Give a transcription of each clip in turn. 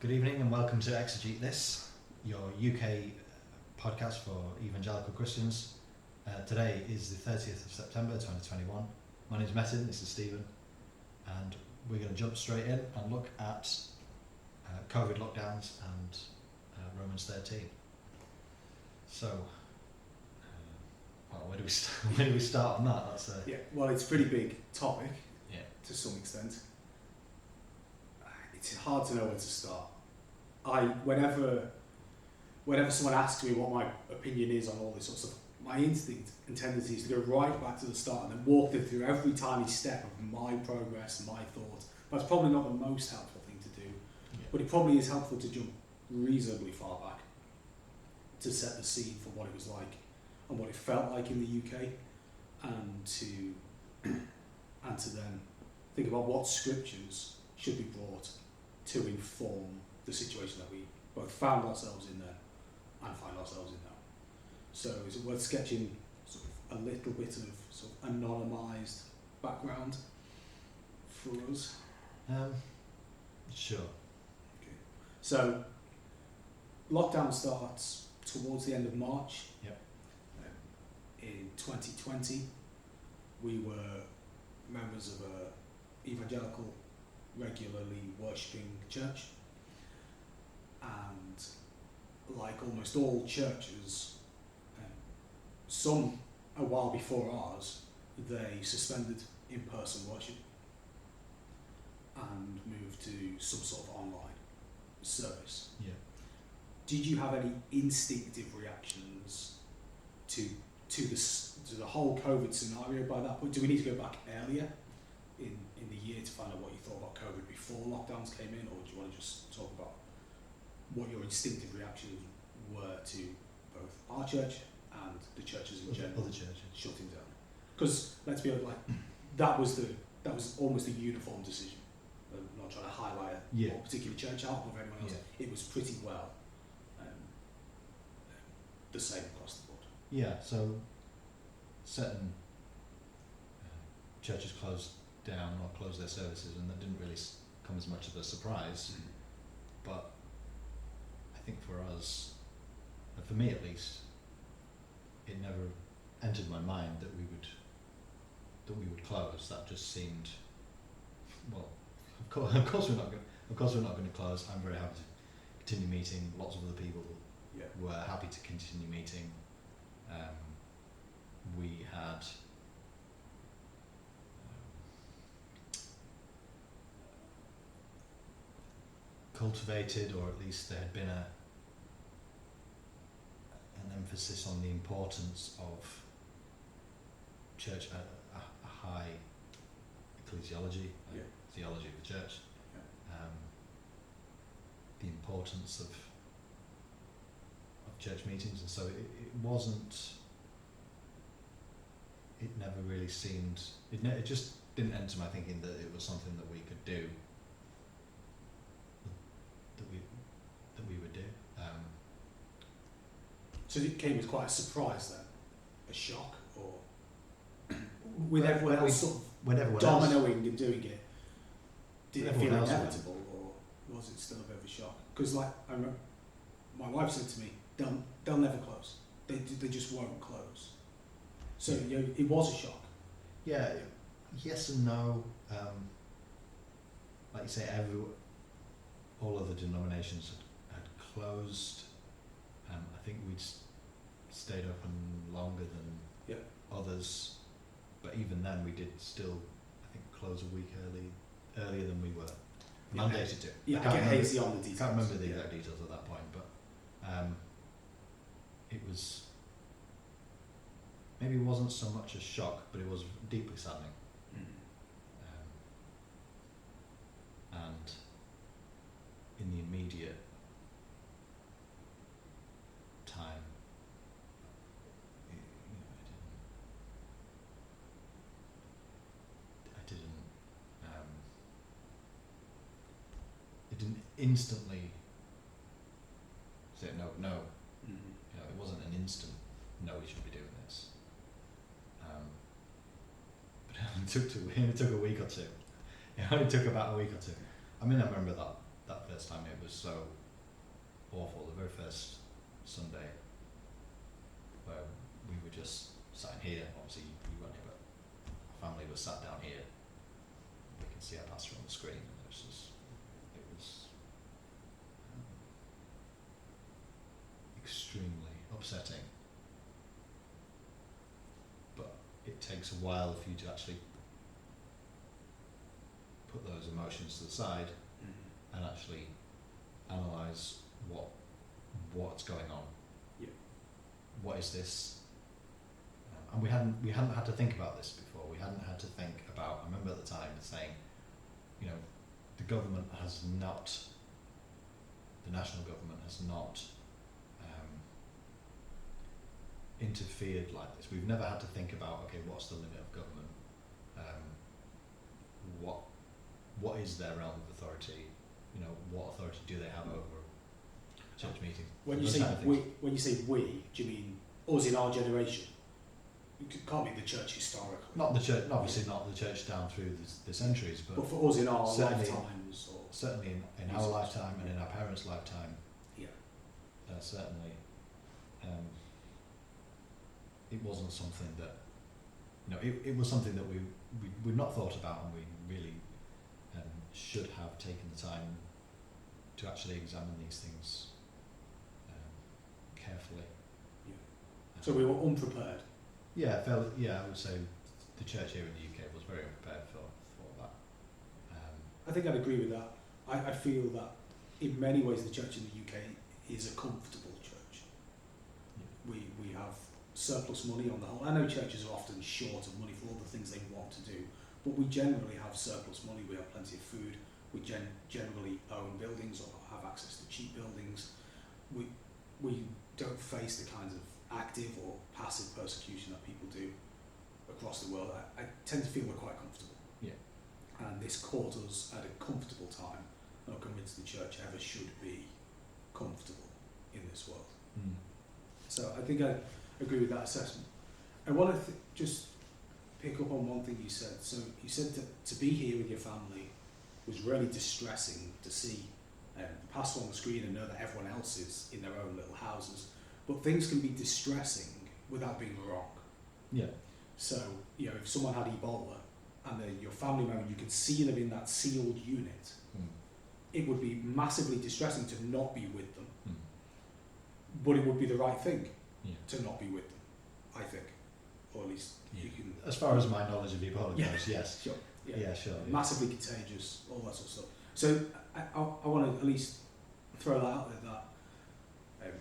Good evening and welcome to Exegete This, your UK podcast for evangelical Christians. Today is the 30th of September 2021. My name is Metin, this is Stephen, and we're going to jump straight in and look at COVID lockdowns and Romans 13. So, where do we where do we start on that? Well, it's a pretty big topic, Yeah. to some extent. It's hard to know where to start. Whenever someone asks me what my opinion is on all this sort of stuff, my instinct and tendency is to go right back to the start and then walk them through every tiny step of my progress and my thoughts. That's probably not the most helpful thing to do, but it probably is helpful to jump reasonably far back to set the scene for what it was like and what it felt like in the UK, and to then think about what scriptures should be brought to inform the situation that we both found ourselves in then and find ourselves in now. So is it worth sketching sort of a little bit of sort of anonymised background for us? Sure. Okay. So lockdown starts towards the end of March. Yep. In 2020, we were members of a evangelical, regularly worshipping church, and like almost all churches, some a while before ours, they suspended in-person worship and moved to some sort of online service. Yeah. Did you have any instinctive reactions to the whole COVID scenario by that point? Do we need to go back earlier in the year to find out what you thought about COVID before lockdowns came in, or do you want to just talk about what your instinctive reactions were to both our church and the churches in general Other churches shutting down? Because let's be honest, that was almost a uniform decision. I'm not trying to highlight a particular church out above anyone else. Yeah. It was pretty well the same across the board. Yeah, so certain churches closed down or closed their services, and that didn't really come as much of a surprise. But I think for us, and for me at least, it never entered my mind that we would close. That just seemed, well, of course we're not going to close. I'm very happy to continue meeting. Lots of other people were happy to continue meeting. We had cultivated, or at least there had been an emphasis on the importance of church, a high ecclesiology, theology of the church, the importance of church meetings, and so it never really seemed, it just didn't enter my thinking that it was something that we could do, that we would do. So it came as quite a surprise then, a shock, or with everyone else sort of dominoing and doing it, did it feel inevitable, or was it still a bit of a shock? Because I remember my wife said to me, they'll never close. They just won't close. So it was a shock. Yeah, yes and no. Like you say, all other denominations had closed. I think we'd stayed open longer than others, but even then we did still, I think, close a week earlier than we were mandated to. Yeah, I get hazy on the details. I can't remember the exact details at that point, but it was, maybe it wasn't so much a shock, but it was deeply saddening. And in the immediate time, it didn't instantly say no. It wasn't an instant no, we should be doing this. But it took a week or two. It only took about a week or two. I mean, I remember that first first time, it was so awful. The very first Sunday where we were just sat in here, obviously you weren't here, but our family was sat down here. We could see our pastor on the screen, and it was extremely upsetting. But it takes a while for you to actually put those emotions to the side and actually analyse what's going on. Yeah. What is this? And we hadn't had to think about this before. We hadn't had to think about. I remember at the time saying, you know, the government has not, the national government has not interfered like this. We've never had to think about, okay, what's the limit of government? What is their realm of authority? You know, what authority do they have over church meetings? When you Those say kind of we, things. when you say we, do you mean us in our generation? It can't be the church historically. Not the church, obviously not the church down through the centuries, But for us in our certainly- lifetimes, or certainly in our lifetime and in our parents' lifetime, yeah, certainly, it wasn't something that, you know, it was something that we've not thought about, and we really should have taken the time to actually examine these things carefully. yeah. So we were unprepared. Yeah, I would say the church here in the UK was very unprepared for that. I think I'd agree with that. I feel that in many ways the church in the UK is a comfortable church. We have surplus money on the whole. I know churches are often short of money for all the things they want to do, but we generally have surplus money. We have plenty of food. We generally own buildings or have access to cheap buildings. We don't face the kinds of active or passive persecution that people do across the world. I tend to feel we're quite comfortable. Yeah. And this caught us at a comfortable time. I'm not convinced the church ever should be comfortable in this world. Mm. So I think I agree with that assessment. I want to just pick up on one thing you said. So you said to be here with your family was really distressing to see the pastor on the screen and know that everyone else is in their own little houses. But things can be distressing without being wrong. Yeah. So, you know, if someone had Ebola and they're your family member, you could see them in that sealed unit, it would be massively distressing to not be with them. But it would be the right thing to not be with them, I think. Or at least you can... As far as my knowledge of Ebola goes, yes. Sure. Yeah, sure. Yeah. Massively contagious, all that sort of stuff. So I want to at least throw that out there, that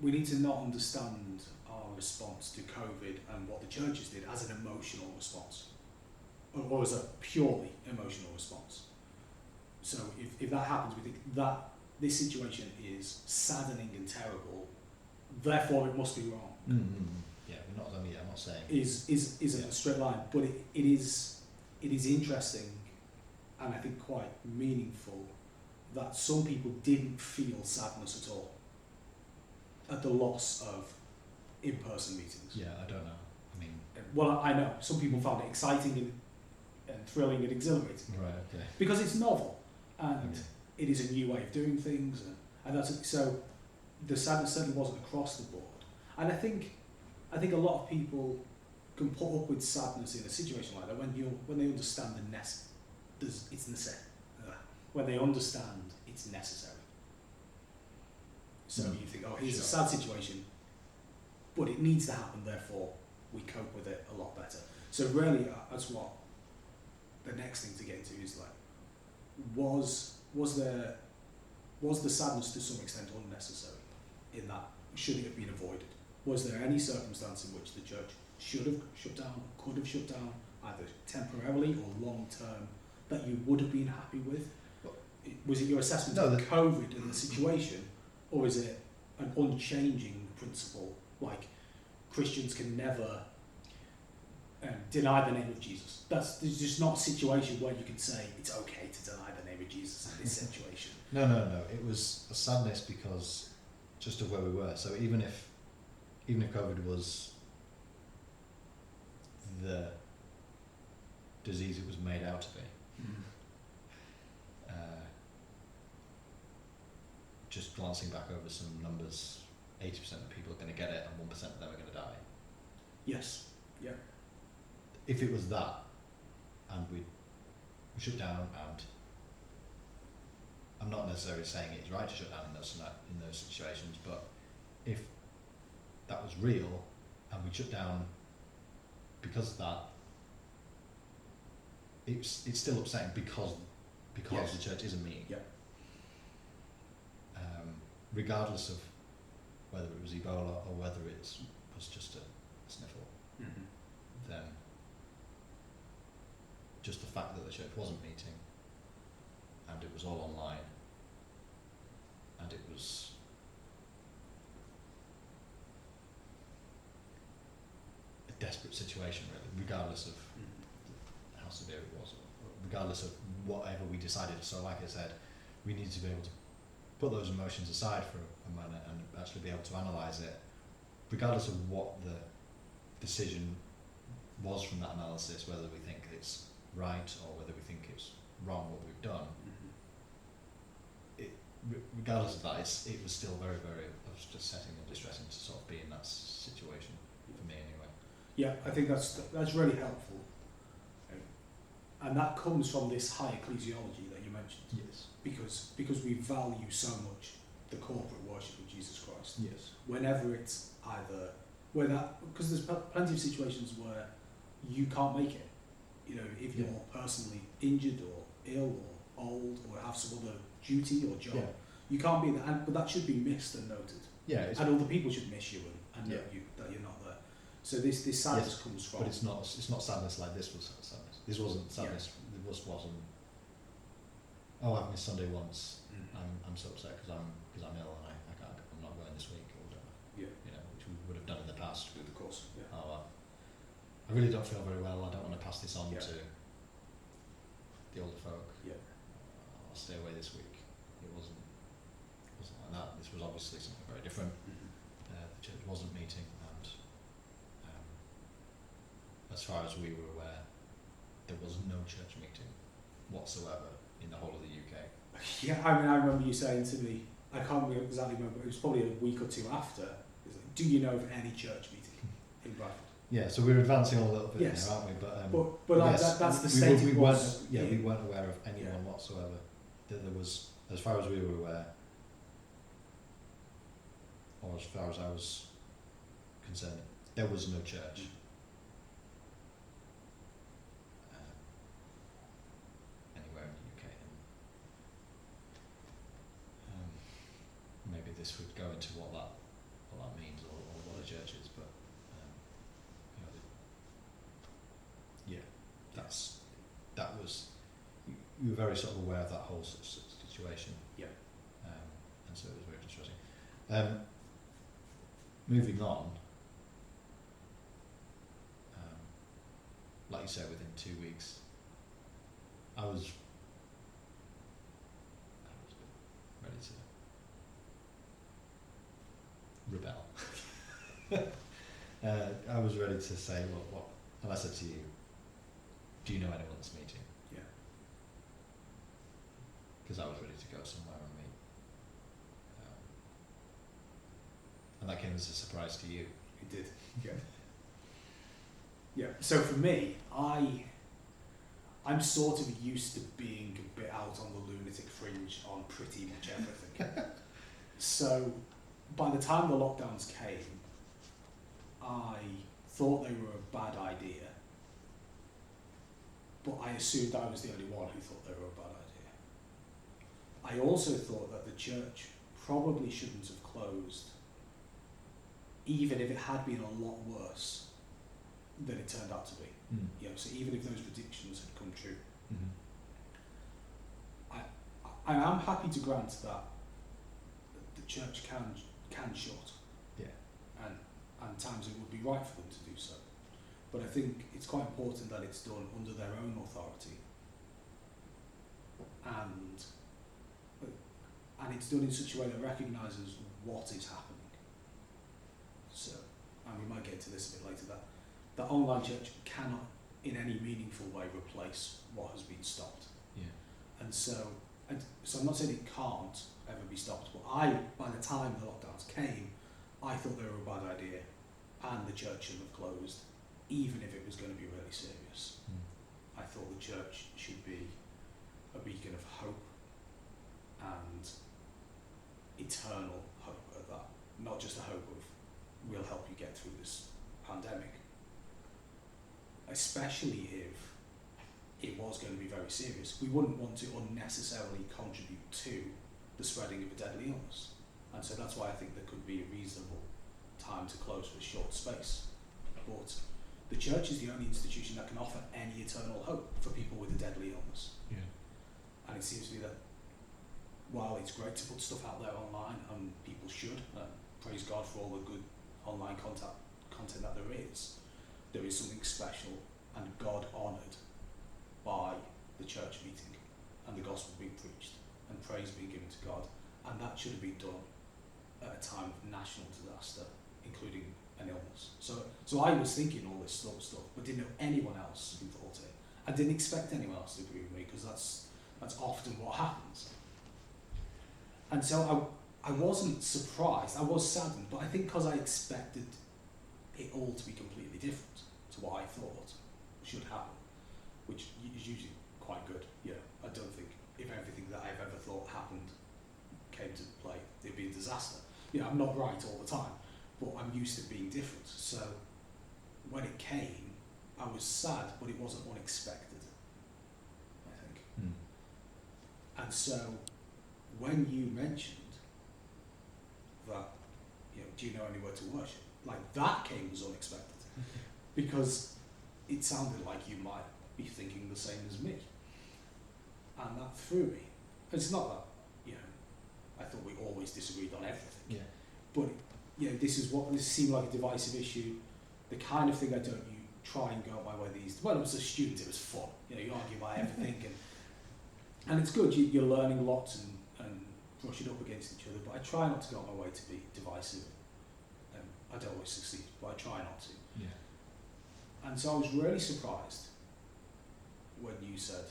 we need to not understand our response to COVID and what the churches did as an emotional response, or as a purely emotional response. So if that happens, we think that this situation is saddening and terrible, therefore it must be wrong. Yeah, we're not. I'm not saying Is a straight line, but it is interesting, and I think quite meaningful, that some people didn't feel sadness at all at the loss of in-person meetings. Yeah, I don't know. I mean, well, I know some people found it exciting and thrilling and exhilarating right? Okay. because it's novel and Okay. it is a new way of doing things, and that's so. The sadness certainly wasn't across the board, and I think a lot of people can put up with sadness in a situation like that when they understand it's necessary. When they understand it's necessary. So you think, oh, here's a sad situation, but it needs to happen, therefore we cope with it a lot better. So really, that's what the next thing to get into is like, was the sadness to some extent unnecessary? In that, should it have been avoided? Was there any circumstance in which the church should have shut down, could have shut down, either temporarily or long term, that you would have been happy with? Was it your assessment of COVID and the situation, or is it an unchanging principle, like Christians can never deny the name of Jesus? There's just not a situation where you can say it's okay to deny the name of Jesus in this situation. No. It was a sadness because just of where we were. So even if COVID was the disease it was made out to be, just glancing back over some numbers, 80% of people are going to get it and 1% of them are going to die. Yes. Yeah. If it was that, and we shut down, and I'm not necessarily saying it's right to shut down in those situations, but if that was real and we shut down because of that, it's still upsetting because Yes. the church isn't meeting. Yeah. Regardless of whether it was Ebola or whether it was just a sniffle, Mm-hmm. then just the fact that the church wasn't meeting and it was all online and it was a desperate situation really, regardless of how severe it was, regardless of whatever we decided. So like I said, we need to be able to put those emotions aside for a minute and actually be able to analyse it, regardless of what the decision was from that analysis, whether we think it's right or whether we think it's wrong what we've done. Regardless of that, it was still very, very upsetting and distressing to sort of be in that situation, for me anyway. Yeah, I think that's really helpful, and that comes from this high ecclesiology that you mentioned. Yes. Because we value so much the corporate worship of Jesus Christ. Yes. Whenever it's either because there's plenty of situations where you can't make it. You know, if you're personally injured or ill or old or have some other duty or job, you can't be there. But that should be missed and noted. Yeah. And other people should miss you and note you that you're not there. So this sadness comes from. But it's not sadness like this was sadness. This wasn't sadness. It wasn't. Oh, I've missed Sunday once. I'm so upset because I'm ill and I can't. I'm not going this week or whatever. Yeah. You know, which we would have done in the past. Of course. Yeah. Oh, I really don't feel very well. I don't want to pass this on to the older folk. Yeah. I'll stay away this week. It wasn't like that. This was obviously something very different. The church wasn't meeting, and as far as we were aware, there was no church meeting whatsoever in the whole of the UK. Yeah, I mean, I remember you saying to me, I can't exactly remember, it was probably a week or two after, do you know of any church meeting in Bradford? Yeah, so we're advancing a little bit Yes. there, aren't we? But Yes, that's the state we it was. we weren't aware of anyone whatsoever. There was, as far as we were aware, or as far as I was concerned, there was no church. Anywhere in the UK. Maybe this would go into what that means or what a church is, but you know, that was you were very sort of aware of that whole situation. Yeah. And so it was very distressing. Moving on, like you said, within 2 weeks, I was ready to rebel. I was ready to say, well, what? And I said to you, do you know anyone that's meeting? Yeah. Because I was ready to go somewhere and meet. And that came as a surprise to you. It did. Yeah. Yeah. So for me, I'm sort of used to being a bit out on the lunatic fringe on pretty much everything. So by the time the lockdowns came, I thought they were a bad idea, but I assumed I was the only one who thought they were a bad idea. I also thought that the church probably shouldn't have closed, even if it had been a lot worse than it turned out to be. You know, so even if those predictions had come true, I am happy to grant that the church can shut. Yeah. And times it would be right for them to do so. But I think it's quite important that it's done under their own authority, and it's done in such a way that recognises what is happening. So, and we might get into this a bit later, that online church cannot in any meaningful way replace what has been stopped. Yeah. And so And so I'm not saying it can't ever be stopped, but by the time the lockdowns came, I thought they were a bad idea, and the church shouldn't have closed, even if it was going to be really serious. I thought the church should be a beacon of hope and eternal hope at that, not just a hope of we'll help you get through this pandemic, especially if it was going to be very serious. We wouldn't want to unnecessarily contribute to the spreading of a deadly illness, and so that's why I think there could be a reasonable time to close for a short space. But the church is the only institution that can offer any eternal hope for people with a deadly illness. Yeah. And it seems to me that while it's great to put stuff out there online, and people should, praise God for all the good online content that there is something special and God honoured by the church meeting and the gospel being preached and praise being given to God, and that should have been done at a time of national disaster, including an illness. So I was thinking all this sort of stuff, but didn't know anyone else who thought it. I didn't expect anyone else to agree with me, because that's often what happens. And so I wasn't surprised, I was saddened, but I think because I expected it all to be completely different to what I thought should happen, which is usually quite good. I don't think if everything that I've ever thought happened came to play, it'd be a disaster. I'm not right all the time, but I'm used to being different. So when it came, I was sad, but it wasn't unexpected, I think. And so when you mentioned that, do you know anywhere to worship? Like, that came as unexpected, because it sounded like you might be thinking the same as me. And that threw me. It's not that, I thought we always disagreed on everything. Yeah. But, this seemed like a divisive issue, the kind of thing I don't try and go out my way when I was a student, it was fun. You argue about everything, and it's good, you're learning lots and brushing up against each other, but I try not to go out my way to be divisive. I don't always succeed, but I try not to. Yeah. And so I was really surprised when you said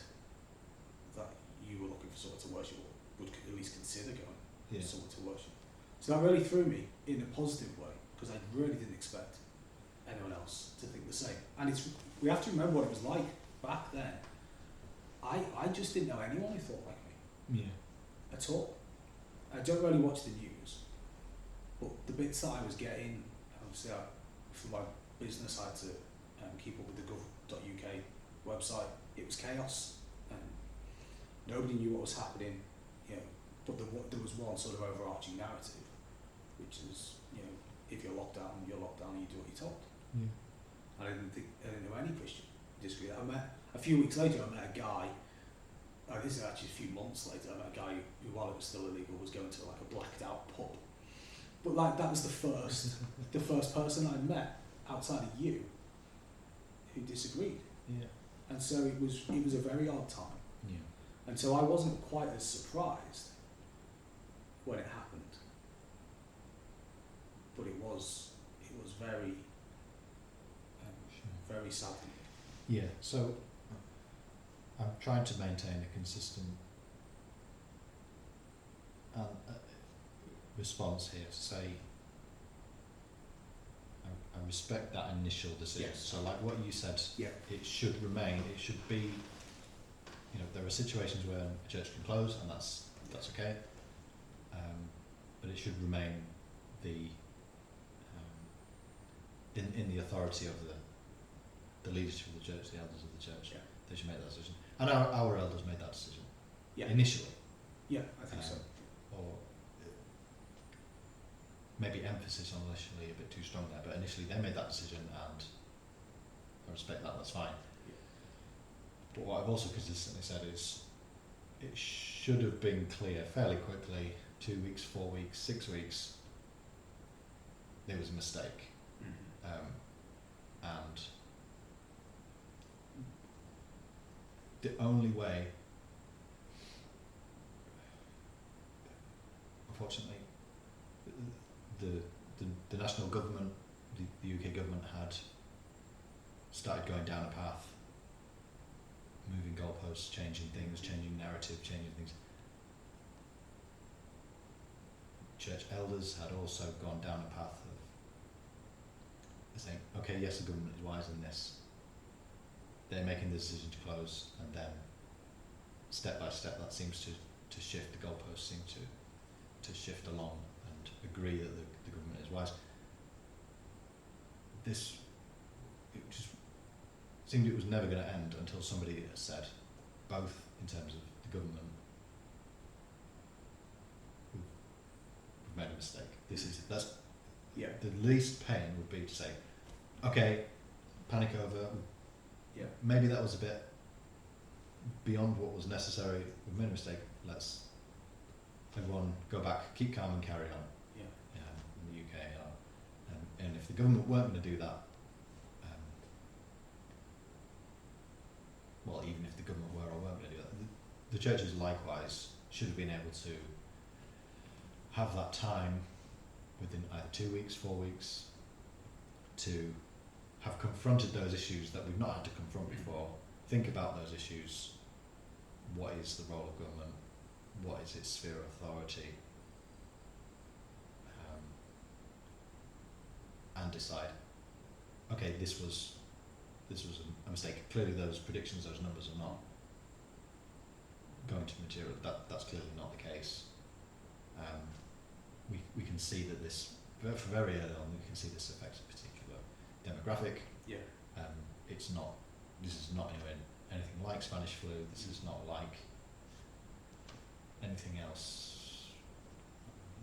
that you were looking for someone to worship, or would at least consider going for someone to worship. So that really threw me in a positive way, because I really didn't expect anyone else to think the same. And we have to remember what it was like back then. I just didn't know anyone who thought like me. Yeah. At all. I don't really watch the news, but the bits that I was getting, obviously for my business I had to keep up with the gov.uk website. It was chaos, and nobody knew what was happening, but there was one sort of overarching narrative, which is, if you're locked down, and you do what you're told. Yeah. I didn't know any Christian disagree. A few weeks later, I met a guy, this is actually a few months later, I met a guy who, while it was still illegal, was going to like a blacked out pub. But that was the first person I met outside of you who disagreed. Yeah. And so it was a very odd time. Yeah. And so I wasn't quite as surprised when it happened. But it was very, very sad. Yeah, so I'm trying to maintain a consistent response here to say I respect that initial decision. Yes. So like what you said, Yeah. it should remain, it should be, there are situations where a church can close, and that's okay, but it should remain the in the authority of the leadership of the church, the elders of the church. Yeah. They should make that decision. And our elders made that decision. Yeah. Initially. Yeah, I think so. Or maybe emphasis on initially a bit too strong there, but initially they made that decision, and I respect that, that's fine. Yeah. But what I've also consistently said is it should have been clear fairly quickly, 2 weeks, 4 weeks, 6 weeks, there was a mistake. And the only way, unfortunately, the national government, the UK government had started going down a path, moving goalposts, changing things, changing narrative, changing things, church elders had also gone down a path of saying, okay, yes, the government is wise in this. They're making the decision to close, and then step by step that seems to shift, the goalposts seem to shift along and agree that the government is wise. It just seemed it was never going to end until somebody said, both in terms of the government, we've made a mistake. That's Yeah. the least pain would be to say, okay, panic over. Yeah. Maybe that was a bit beyond what was necessary. We've made a mistake. Let's everyone go back, keep calm and carry on. Yeah. In the UK, and if the government weren't going to do that, well, even if the government were or weren't going to do that, the churches likewise should have been able to have that time within either 2 weeks, 4 weeks, to have confronted those issues that we've not had to confront before, think about those issues, what is the role of government, what is its sphere of authority, and decide, okay, this was a mistake. Clearly those predictions, those numbers are not going to material. That's clearly not the case. We can see that this, for very early on, we can see this affects a particular demographic. Yeah. This is not anything like Spanish flu. This is not like anything else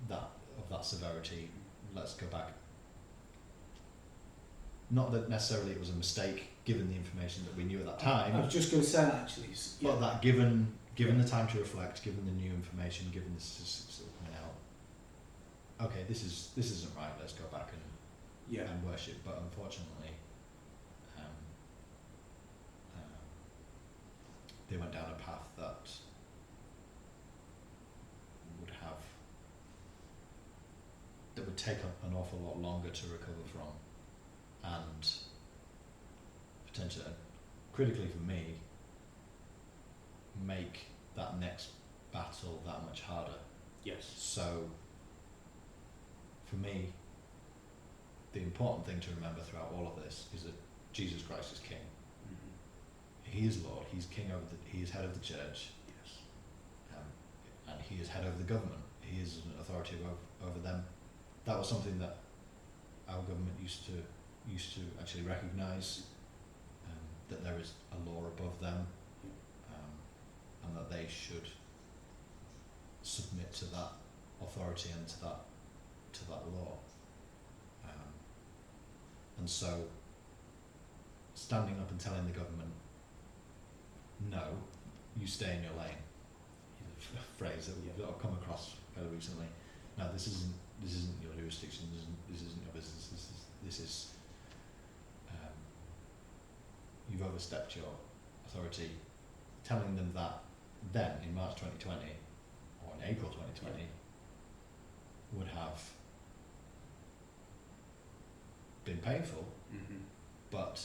of that severity. Let's go back. Not that necessarily it was a mistake, given the information that we knew at that time. I was just going to say that actually. Yeah. But that given the time to reflect, given the new information, given the statistics that were coming out, okay, this isn't right. Let's go back and worship. But unfortunately, they went down a path that would take an awful lot longer to recover from, and potentially, critically for me, make that next battle that much harder. Yes. So, for me, the important thing to remember throughout all of this is that Jesus Christ is King. Mm-hmm. He is Lord. He's King He is head of the church. Yes. And He is head over the government. He is an authority over them. That was something that our government used to actually recognise, that there is a law above them, and that they should submit to that authority and to that law. And so, standing up and telling the government, no, you stay in your lane, is a phrase that we've come across fairly recently. No, this isn't your jurisdiction. This isn't your business. This is you've overstepped your authority. Telling them that then in March 2020 or in April 2020 would have been painful, but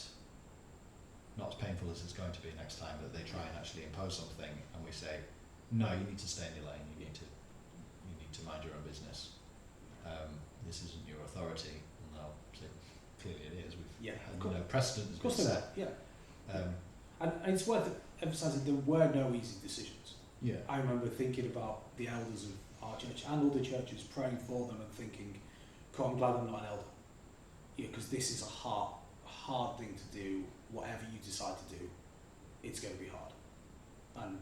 not as painful as it's going to be next time that they try and actually impose something and we say, no, you need to stay in your lane. You need to mind your own business. This isn't your authority. And they'll say, clearly it is. We've had precedent has been set. Yeah. And it's worth emphasising there were no easy decisions. Yeah. I remember thinking about the elders of our church and other churches, praying for them and thinking, God, I'm glad I'm not an elder. Yeah, because this is a hard thing to do. Whatever you decide to do, it's going to be hard. And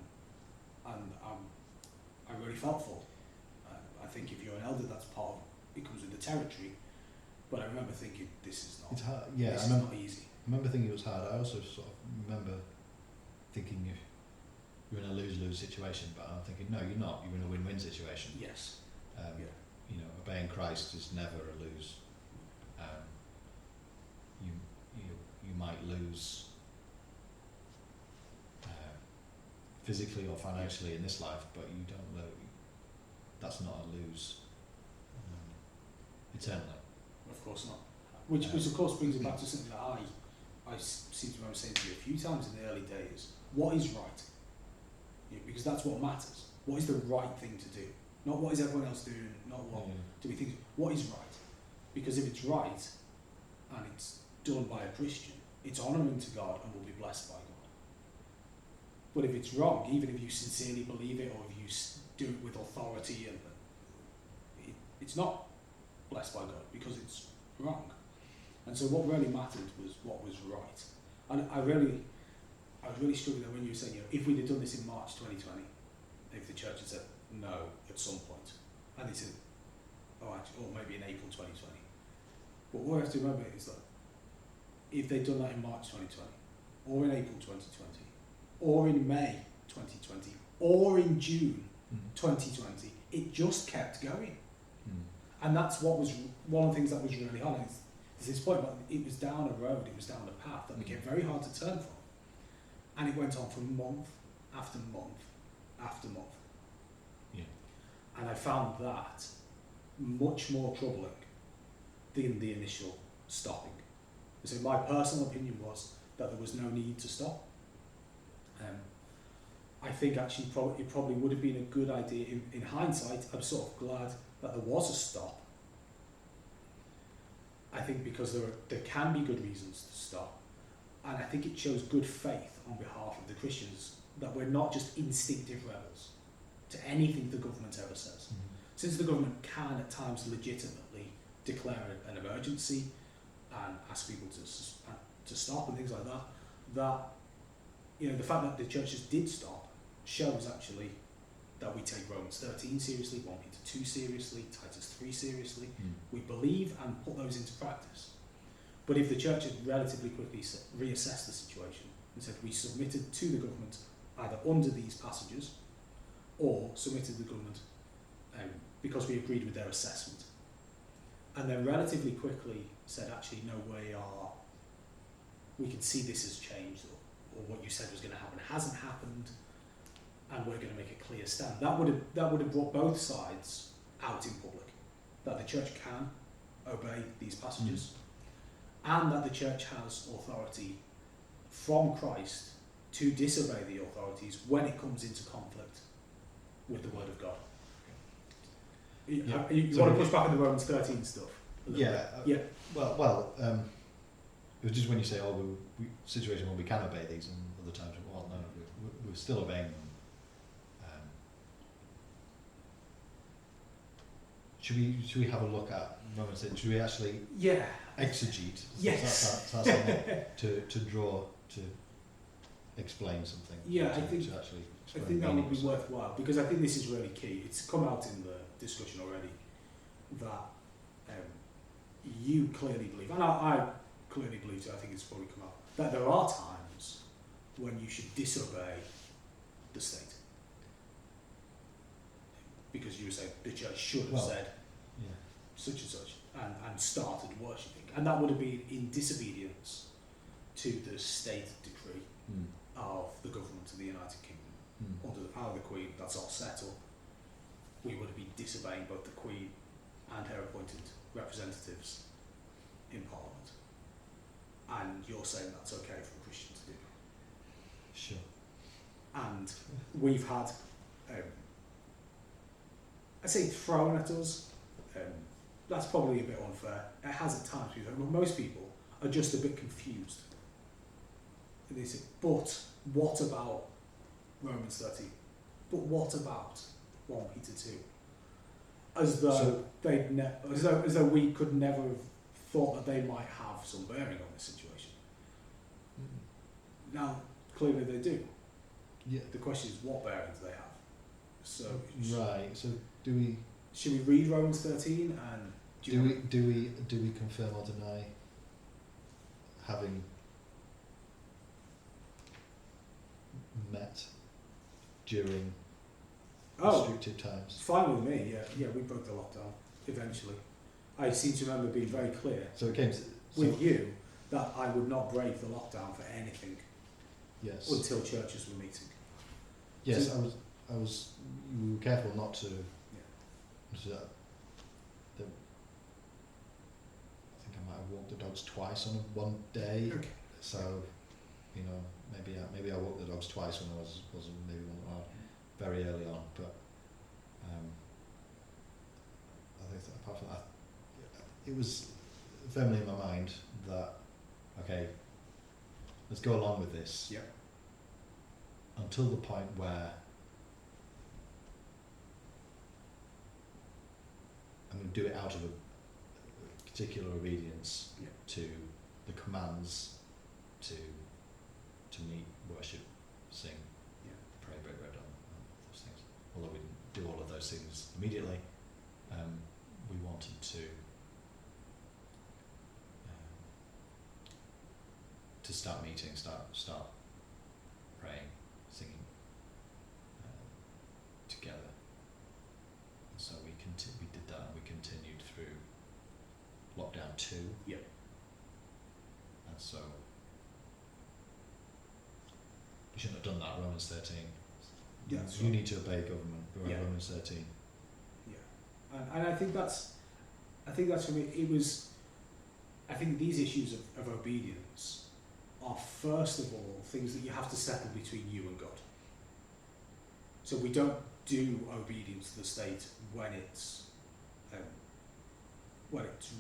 I really felt for them. I think if you're an elder, that's part of it, comes with the territory. But I remember thinking, this is not. It's hard. Yeah, this is not easy. I remember thinking it was hard. I also sort of remember thinking you're in a lose-lose situation, but I'm thinking, no, you're not. You're in a win-win situation. Yes. Obeying Christ is never a lose. You might lose physically or financially in this life, but you don't know. That's not a lose eternally. Of course not. Which of course brings it back to something that I seem to remember saying to you a few times in the early days. What is right? Because that's what matters. What is the right thing to do? Not what is everyone else doing, not what do we think, what is right? Because if it's right and it's done by a Christian, it's honouring to God and will be blessed by God. But if it's wrong, even if you sincerely believe it or if you do it with authority, and it's not blessed by God because it's wrong. And so what really mattered was what was right. And I was really struggling when you were saying, if we'd have done this in March 2020, if the church had said no at some point, and they said, or maybe in April 2020. But what we have to remember is that if they'd done that in March 2020, or in April 2020, or in May 2020, or in June 2020, it just kept going. And that's what was one of the things that was really hard. Is this point, but it was down a road, it was down a path that became very hard to turn from. And it went on for month after month after month. Yeah. And I found that much more troubling than the initial stopping. So my personal opinion was that there was no need to stop. I think actually it probably would have been a good idea in hindsight. I'm sort of glad that there was a stop. I think because there can be good reasons to stop, and I think it shows good faith on behalf of the Christians that we're not just instinctive rebels to anything the government ever says. Since the government can at times legitimately declare an emergency and ask people to stop and things like that, the fact that the churches did stop shows actually that we take Romans 13 seriously, 1 Peter 2 seriously, Titus 3 seriously. We believe and put those into practice. But if the church had relatively quickly reassessed the situation and said we submitted to the government either under these passages or submitted to the government because we agreed with their assessment, and then relatively quickly said actually no way we can see this has changed, or what you said was going to happen hasn't happened, and we're going to make a clear stand. That would have brought both sides out in public, that the church can obey these passages, and that the church has authority from Christ to disobey the authorities when it comes into conflict with the Word of God. You want to push back on the Romans 13 stuff? Yeah. Yeah. Well, it was just when you say, situation when we can obey these, and other times, well, no, we're still obeying them. Should we have a look at Romans? Should we actually exegete? Yes. That's to draw, to explain something. Yeah, I think that would be worthwhile, because I think this is really key. It's come out in the discussion already that you clearly believe, and I clearly believe it, I think it's probably come out, that there are times when you should disobey the state. Because you were saying the church should have said such and such and started worshipping. And that would have been in disobedience to the state decree of the government of the United Kingdom. Under the power of the Queen, that's all settled. We would have been disobeying both the Queen and her appointed representatives in Parliament. And you're saying that's okay for a Christian to do. Sure. And we've had, I'd say, thrown at us. That's probably a bit unfair. It has at times been, but most people are just a bit confused. And they say, but what about Romans 13? But what about 1 Peter 2? As though as though we could never have thought that they might have some bearing on the situation. Now, clearly they do. Yeah. The question is, what bearing do they have? So right. So do we? Should we read Romans 13 and do we confirm or deny having met during restricted times? Fine with me. Yeah, we broke the lockdown eventually. I seem to remember being very clear with you that I would not break the lockdown for anything. Yes. Until churches were meeting. Yes, so, I was. We were careful not to. Yeah. I think I might have walked the dogs twice on one day. Okay. So, maybe I walked the dogs twice when I was maybe very early on, but it was firmly in my mind that, okay, let's go along with this. Yeah. Until the point where I'm going to do it out of a particular obedience Yeah. to the commands to meet, worship, sing, Yeah. pray, break bread, and those things. Although we didn't do all of those things immediately, we wanted to start meeting, start praying, singing together. And so we did that, and we continued through lockdown 2. Yeah. And so you shouldn't have done that, Romans 13. Yeah, that's You right. need to obey government, Yeah. Romans 13. Yeah, and I think that's for me. I think these issues of obedience are first of all things that you have to settle between you and God. So we don't do obedience to the state when it's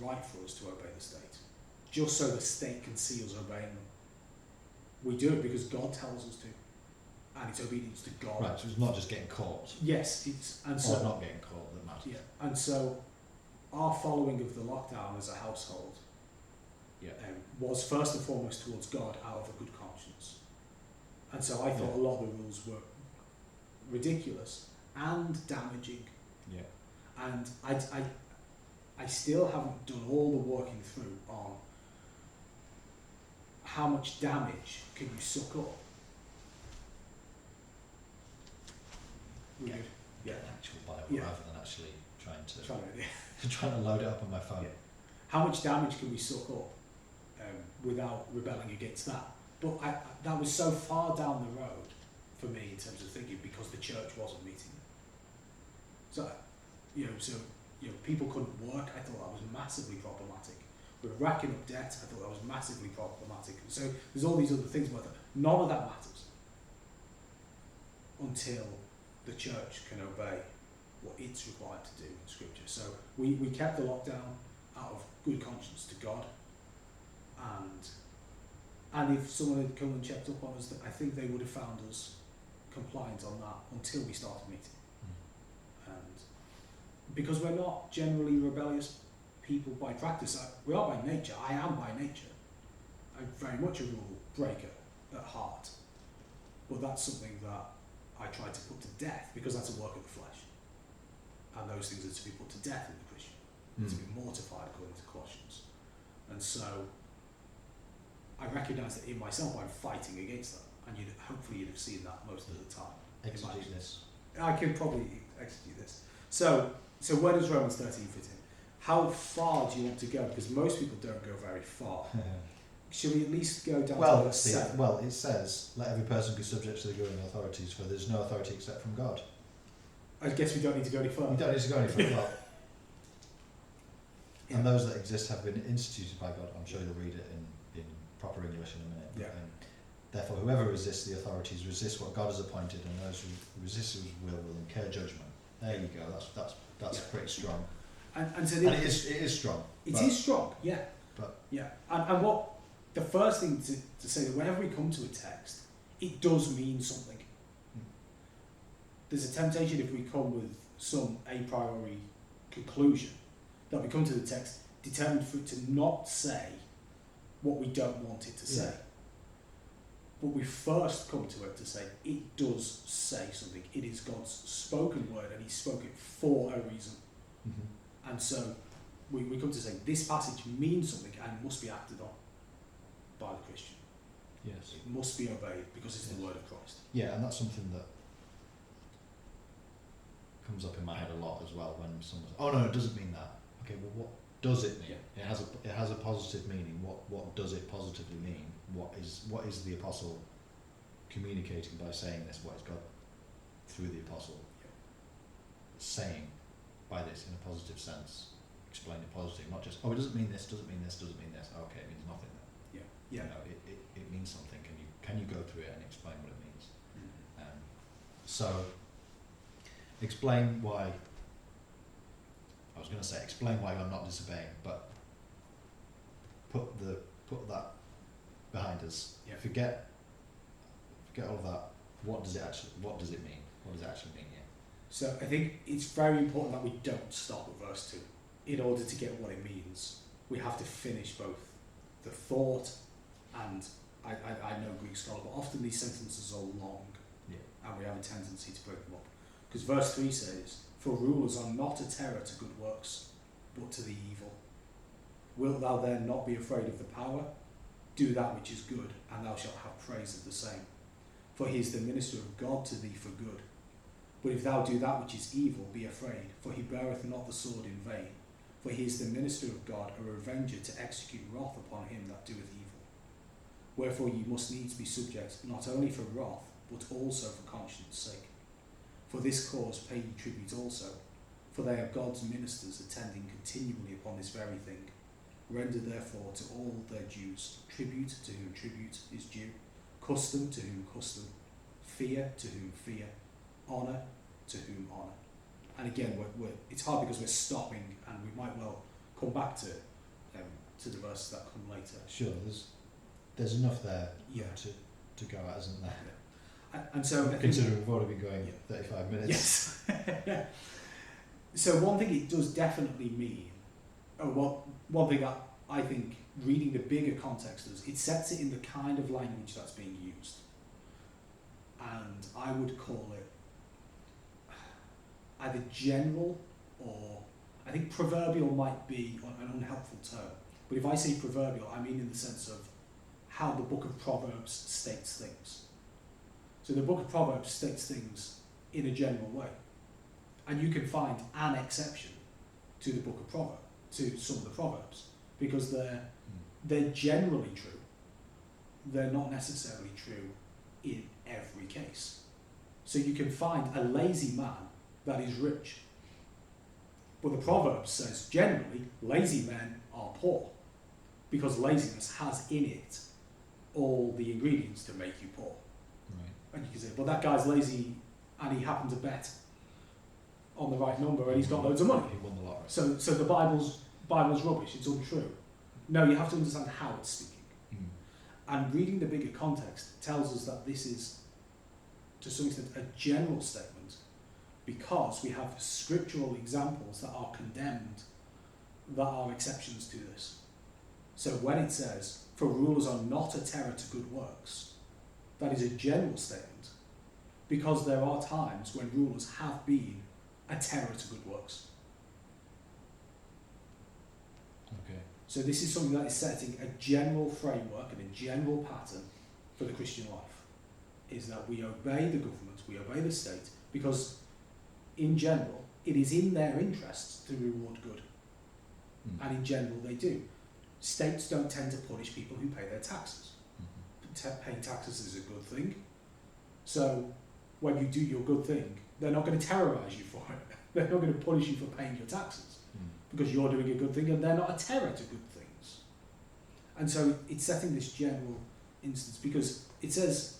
right for us to obey the state, just so the state can see us obeying them. We do it because God tells us to, and it's obedience to God. Right, so it's not just getting caught, Yes, it's and or so not getting caught that matters. yeah, and so our following of the lockdown as a household Yeah. was first and foremost towards God out of a good conscience. And so I thought Yeah. a lot of the rules were ridiculous and damaging. Yeah. And I still haven't done all the working through on how much damage can you suck up. Yeah. Yeah. Get an actual Bible Yeah. rather than actually trying to Trying to load it up on my phone. Yeah. How much damage can we suck up without rebelling against that? But that was so far down the road for me in terms of thinking, because the church wasn't meeting. So people couldn't work. I thought that was massively problematic. We're racking up debt. I thought that was massively problematic. So there's all these other things about that. None of that matters until the church can obey what it's required to do in Scripture. So we kept the lockdown out of good conscience to God, and if someone had come and checked up on us, I think they would have found us compliant on that until we started meeting. And because we're not generally rebellious people by practice, we are by nature. I am by nature. I'm very much a rule breaker at heart, but that's something that I try to put to death, because that's a work of the flesh, and those things are to be put to death in the Christian, to be mortified according to Colossians. And so I recognise that in myself I'm fighting against that, and hopefully you'd have seen that most of the time. Exegete this. I could probably execute this. So where does Romans 13 fit in? How far do you want to go? Because most people don't go very far. Should we at least go down to verse 7? Well, it says, let every person be subject to the governing authorities, for there's no authority except from God. I guess we don't need to go any further. We don't need to go any further. Well, Yeah. and those that exist have been instituted by God. I'm sure you'll read it in proper English in a minute. Yeah. Therefore, whoever resists the authorities resists what God has appointed, and those who resist his will incur judgment. There you go. That's Yeah. pretty strong. And so And it is strong. It but- is strong, yeah. but- yeah. And what the first thing to say, that whenever we come to a text, it does mean something. There's a temptation, if we come with some a priori conclusion, that we come to the text determined for it to not say what we don't want it to say. Yeah. But we first come to it to say it does say something. It is God's spoken word, and He spoke it for a reason. Mhm. And so we come to say this passage means something and must be acted on by the Christian. Yes. It must be obeyed because it's the Yes. word of Christ. Yeah, and that's something that comes up in my head a lot as well when someone says, "Oh no, it doesn't mean that." Okay, well, what does it mean? Yeah. It has a positive meaning. What does it positively mean? What is the apostle communicating by saying this? What is God through the apostle saying by this in a positive sense? Explain it positive, not just, oh, it doesn't mean this, doesn't mean this, doesn't mean this. Okay, it means nothing then. Yeah. You know, it means something. Can you go through it and explain what it means? Mm-hmm. So explain why. I was going to say explain why you're not disobeying, but put that behind us. Yeah. Forget all of that. What does it mean? What does it actually mean here? So I think it's very important that we don't stop at verse 2. In order to get what it means, we have to finish both the thought and I know Greek scholar, but often these sentences are long, and we have a tendency to break them up. Because verse 3 says, "For rulers are not a terror to good works, but to the evil. Wilt thou then not be afraid of the power? Do that which is good, and thou shalt have praise of the same. For he is the minister of God to thee for good. But if thou do that which is evil, be afraid, for he beareth not the sword in vain. For he is the minister of God, a revenger to execute wrath upon him that doeth evil. Wherefore ye must needs be subject, not only for wrath, but also for conscience sake. For this cause pay ye tribute also, for they are God's ministers attending continually upon this very thing. Render therefore to all their dues, tribute to whom tribute is due, custom to whom custom, fear to whom fear, honour to whom honour." And again, it's hard because we're stopping, and we might well come back to the verses that come later. Sure, there's enough there Yeah. to go at, isn't there? And so I think, Considering we've already been going 35 minutes. yes. So one thing it does definitely mean, one thing that I think reading the bigger context does, it sets it in the kind of language that's being used. And I would call it either general or, I think proverbial might be an unhelpful term. But if I say proverbial, I mean in the sense of how the book of Proverbs states things. So the book of Proverbs states things in a general way. And you can find an exception to the book of Proverbs, to some of the Proverbs, because they're generally true. They're not necessarily true in every case. So you can find a lazy man that is rich. But the Proverbs says generally lazy men are poor, because laziness has in it all the ingredients to make you poor. Right. And you can say, well, that guy's lazy and he happened to bet on the right number and he's got loads of money. He won the lottery. So the Bible's rubbish, it's untrue. No, you have to understand how it's speaking. And reading the bigger context tells us that this is, to some extent, a general statement, because we have scriptural examples that are condemned, that are exceptions to this. So when it says, "For rulers are not a terror to good works," that is a general statement, because there are times when rulers have been a terror to good works. Okay. So this is something that is setting a general framework and a general pattern for the Christian life, is that we obey the government, we obey the state, because in general it is in their interests to reward good. And in general they do. States don't tend to punish people who pay their taxes. Paying taxes is a good thing. So when you do your good thing, they're not going to terrorise you for it. They're not going to punish you for paying your taxes, because you're doing a good thing and they're not a terror to good things. And so it's setting this general instance, because it says,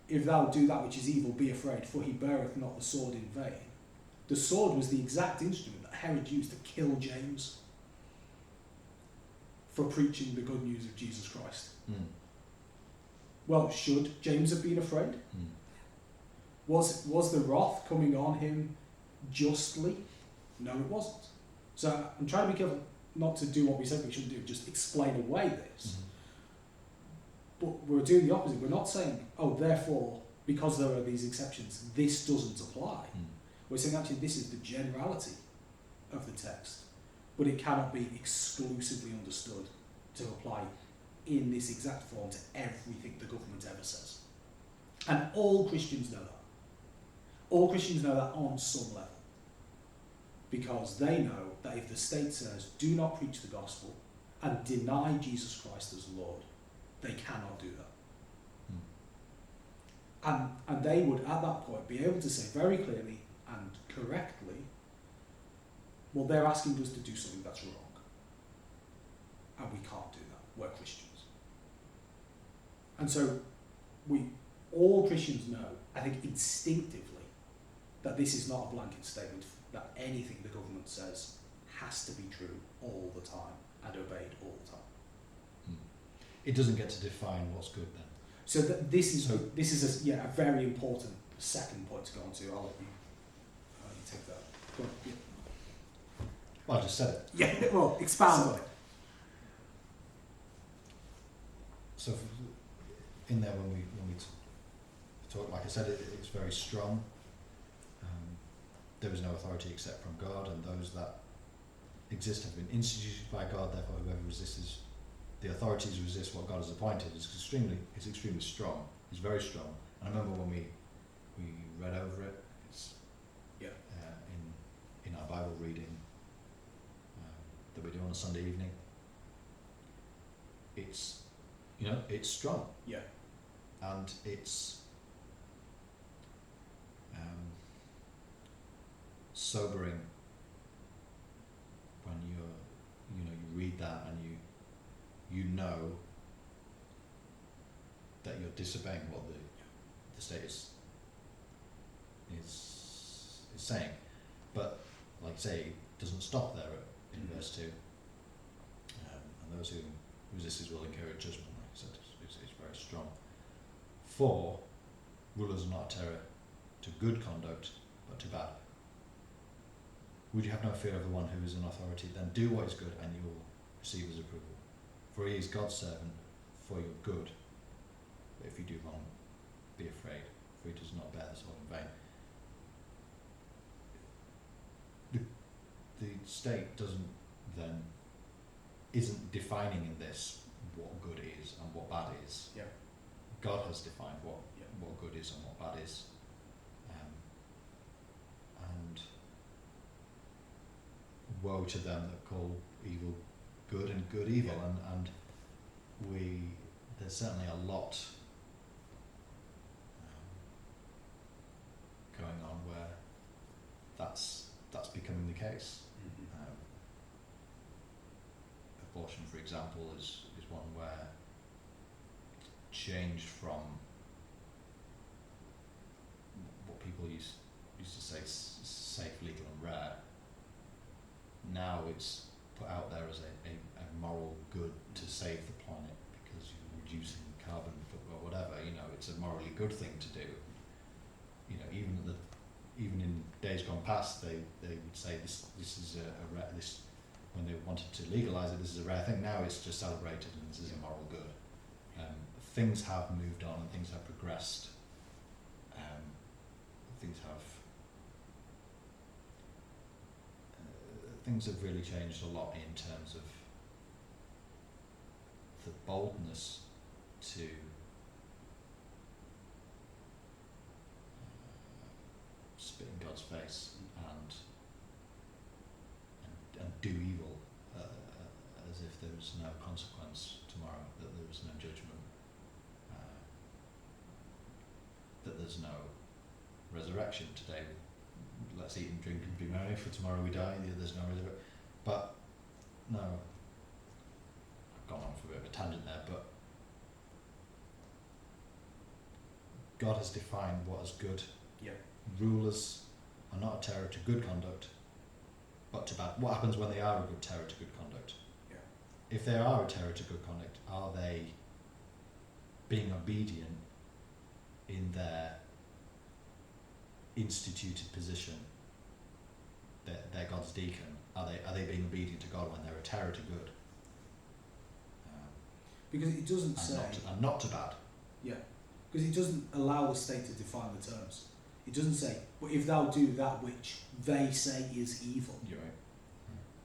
"If thou do that which is evil, be afraid, for he beareth not the sword in vain." The sword was the exact instrument that Herod used to kill James for preaching the good news of Jesus Christ. Well, should James have been afraid? Was the wrath coming on him justly? No, it wasn't. So I'm trying to be careful not to do what we said we shouldn't do, just explain away this. But we're doing the opposite. We're not saying, oh, therefore, because there are these exceptions, this doesn't apply. We're saying actually this is the generality of the text, but it cannot be exclusively understood to apply in this exact form to everything the government ever says. And all Christians know that. All Christians know that on some level, because they know that if the state says, do not preach the gospel and deny Jesus Christ as Lord, they cannot do that. And they would, at that point, be able to say very clearly and correctly, well, they're asking us to do something that's wrong. And we can't do that. We're Christians. And so all Christians know, I think instinctively, that this is not a blanket statement, that anything the government says has to be true all the time and obeyed all the time. it doesn't get to define what's good then. So this is So- a very important second point to go on to. I'll let you take that. Go on, yeah. Well, I just said it. Yeah, well, expound on it. So in there when we talk, like I said, it's very strong. There is no authority except from God, and those that exist have been instituted by God. Therefore, whoever resists the authorities resist what God has appointed. It's extremely strong. It's very strong. And I remember when we read over it. It's in our Bible reading that we do on a Sunday evening. It's strong. Yeah. And it's sobering when you read that and you know that you're disobeying what the state is saying. But like I say, it doesn't stop there in verse 2. And those who resist will incur judgment, like I said, it's very strong. 4, rulers are not a terror to good conduct, but to bad. Would you have no fear of the one who is in authority? Then do what is good, and you will receive his approval. For he is God's servant for your good. But if you do wrong, be afraid, for he does not bear the sword in vain. The state isn't defining in this what good is and what bad is. Yeah. God has defined what good is and what bad is. And woe to them that call evil good and good evil. Yeah. And there's certainly a lot going on where that's becoming the case. Abortion, for example, is one where it's changed from what people used to say safe, legal and rare. Now it's put out there as a moral good to save the planet because you're reducing carbon footprint or whatever. It's a morally good thing to do. Even in days gone past, they would say this is a rare, when they wanted to legalise it, this is a rare thing. Now it's just celebrated and this is a moral good. Things have moved on and things have progressed. Things have really changed a lot in terms of the boldness to spit in God's face and do evil as if there was no consequence tomorrow, that there was no judgment, that there's no resurrection today. Let's eat and drink and be merry, for tomorrow we die. There's no resurrection. But no, I've gone on for a bit of a tangent there, but God has defined what is good. Yeah. Rulers are not a terror to good conduct, but to bad. What happens when they are a good terror to good conduct? Yeah. If they are a terror to good conduct, are they being obedient in their instituted position? They're God's deacon. Are they being obedient to God when they're a terror to good? Because it doesn't say... And not to bad. Yeah. Because it doesn't allow the state to define the terms. It doesn't say, but if thou do that which they say is evil. You're right.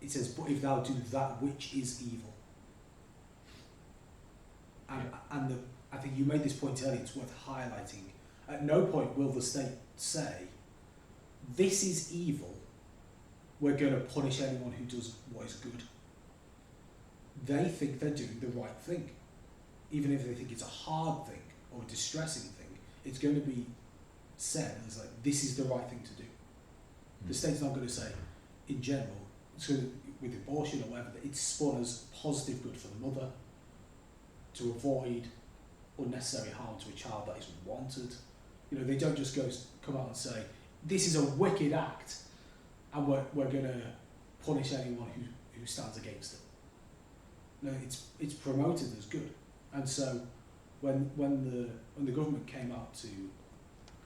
It says, but if thou do that which is evil. And I think you made this point earlier, it's worth highlighting. At no point will the state say, this is evil, we're going to punish anyone who does what is good. They think they're doing the right thing. Even if they think it's a hard thing or a distressing thing, it's going to be said as like, this is the right thing to do. The state's not going to say, in general, so with abortion or whatever, that it's spun as positive good for the mother, to avoid unnecessary harm to a child that isn't wanted. They don't just come out and say, this is a wicked act, and we're going to punish anyone who stands against it. No, it's promoted as good, And so when the government came out to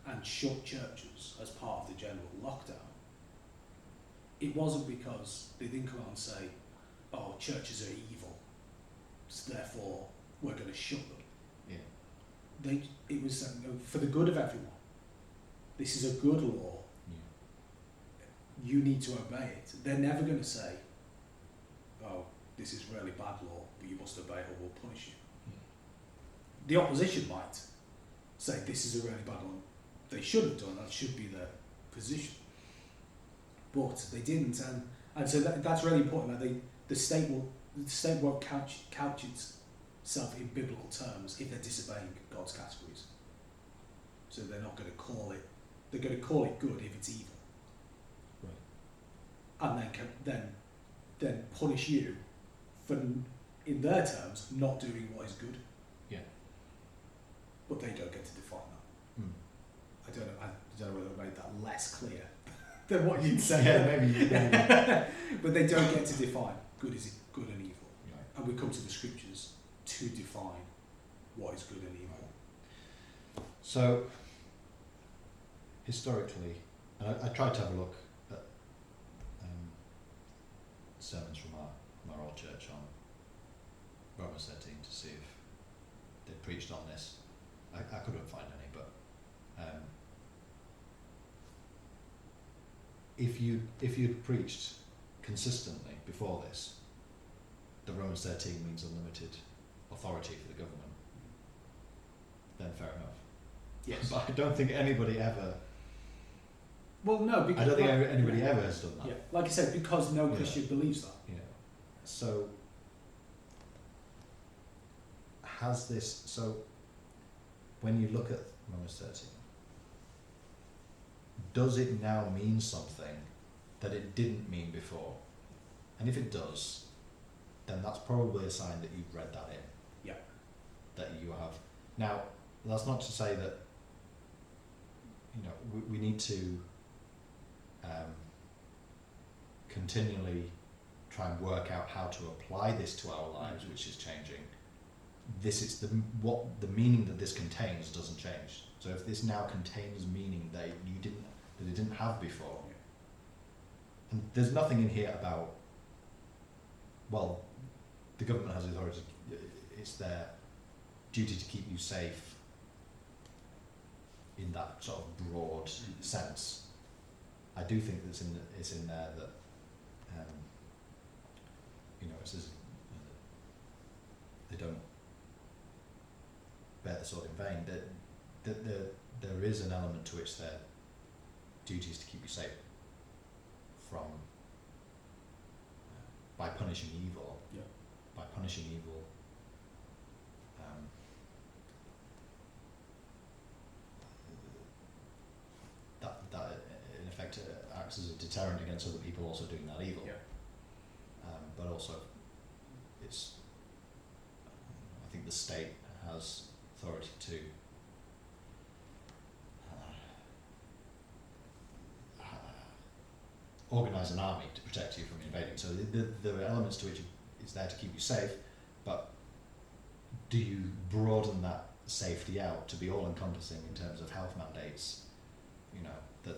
and shut churches as part of the general lockdown, it wasn't because they didn't come out and say, oh, churches are evil, so therefore we're going to shut them. Yeah. It was saying, no, for the good of everyone. This is a good law. Yeah. You need to obey it. They're never going to say, oh, this is really bad law, but you must obey it or we'll punish you. Yeah. The opposition might say this is a really bad law. They should have done, that should be their position. But they didn't, and so that's really important. That the state won't couch itself in biblical terms if they're disobeying God's categories. So they're not going to call it. They're going to call it good if it's evil. Right. And then punish you for, in their terms, not doing what is good. Yeah. But they don't get to define that. Mm. I don't know whether I made that less clear than what you'd say. Yeah, maybe. But they don't get to define good is good and evil. Right. And we come to the scriptures to define what is good and evil. So, historically, and I tried to have a look at sermons from our old church on Romans 13 to see if they preached on this. I couldn't find any, but if you'd preached consistently before this, the Romans 13 means unlimited authority for the government, then fair enough. Yes. But I don't think anybody ever. Well, no, because I don't think anybody ever has done that. Yeah, like I said, because no Yeah. Christian believes that. Yeah. So has this? So when you look at Romans 13, does it now mean something that it didn't mean before? And if it does, then that's probably a sign that you've read that in. Yeah. That you have. Now, that's not to say that, you know, we need to continually try and work out how to apply this to our lives, which is changing. This is what the meaning that this contains doesn't change. So if this now contains meaning that it didn't have before, and there's nothing in here about, well, the government has authority, it's their duty to keep you safe in that sort of broad sense. I do think that it's in there that you know, it says they don't bear the sword in vain. That there is an element to which their duty is to keep you safe from by punishing evil. Yeah. By punishing evil. That in effect acts as a deterrent against other people also doing that evil. Yeah. But also, it's. I think the state has authority to organise an army to protect you from invading. So there are elements to which it's there to keep you safe, but do you broaden that safety out to be all-encompassing in terms of health mandates? You know, that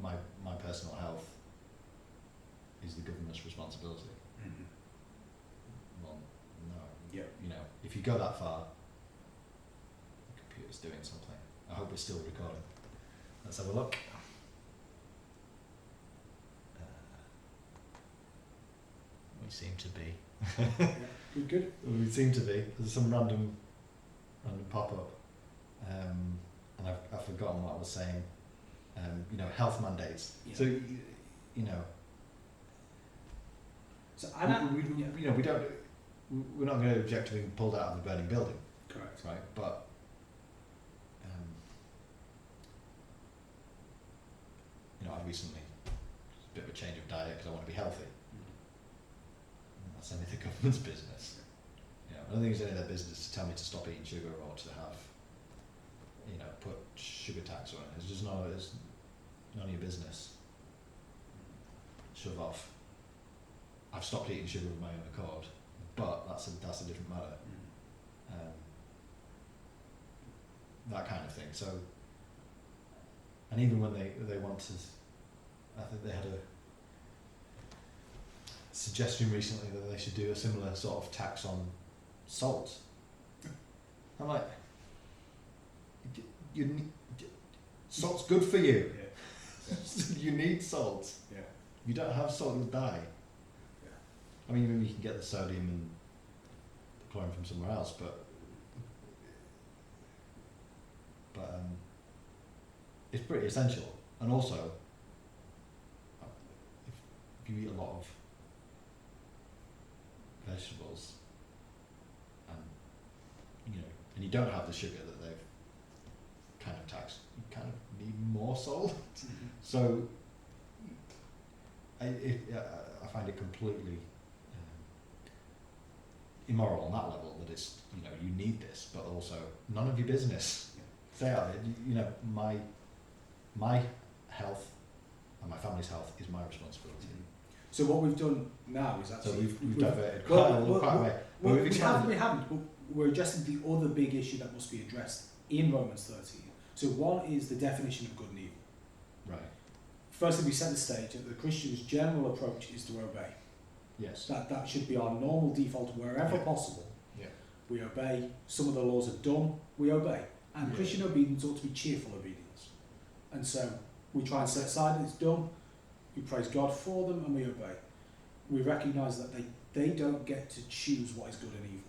my personal health is the government's responsibility. Mm-hmm. Well, no. Yeah. You know, if you go that far, the computer's doing something. I hope it's still recording. Let's have a look. We seem to be. Yeah. Good. We seem to be. There's some random pop-up. And I've forgotten what I was saying. You know, health mandates. Yeah. So, you know, So you know, we're not going to object to being pulled out of a burning building, correct. right? But you know, I recently a bit of a change of diet because I want to be healthy. That's any of the government's business. You know, I don't think it's any of their business to tell me to stop eating sugar or to have, you know, put sugar tax on it. It's just none of your business. Shove off. I've stopped eating sugar of my own accord, but that's a different matter. That kind of thing. So, and even when they want to, I think they had a suggestion recently that they should do a similar sort of tax on salt. I'm like, you need, salt's good for you. Yeah. You need salt. Yeah. If you don't have salt, you'll die. Yeah. I mean, maybe you can get the sodium and the chlorine from somewhere else, but it's pretty essential. And also, if you eat a lot of vegetables, and and you don't have the sugar that they've kind of taxed, you kind of need more salt. So I find it completely immoral on that level that it's you need this, but also none of your business. Stay out of it. My health and my family's health is my responsibility. So what we've done now is So actually we've diverted quite a way. But we've expanded. We haven't. But we're addressing the other big issue that must be addressed in Romans 13. So one is the definition of good and evil. Right. Firstly, we set the stage that the Christian's general approach is to obey. Yes. That should be our normal default wherever possible. Yeah. We obey. Some of the laws are dumb, we obey. And Christian obedience ought to be cheerful obedience. And so we try and set aside that it's dumb, we praise God for them, and we obey. We recognise that they don't get to choose what is good and evil.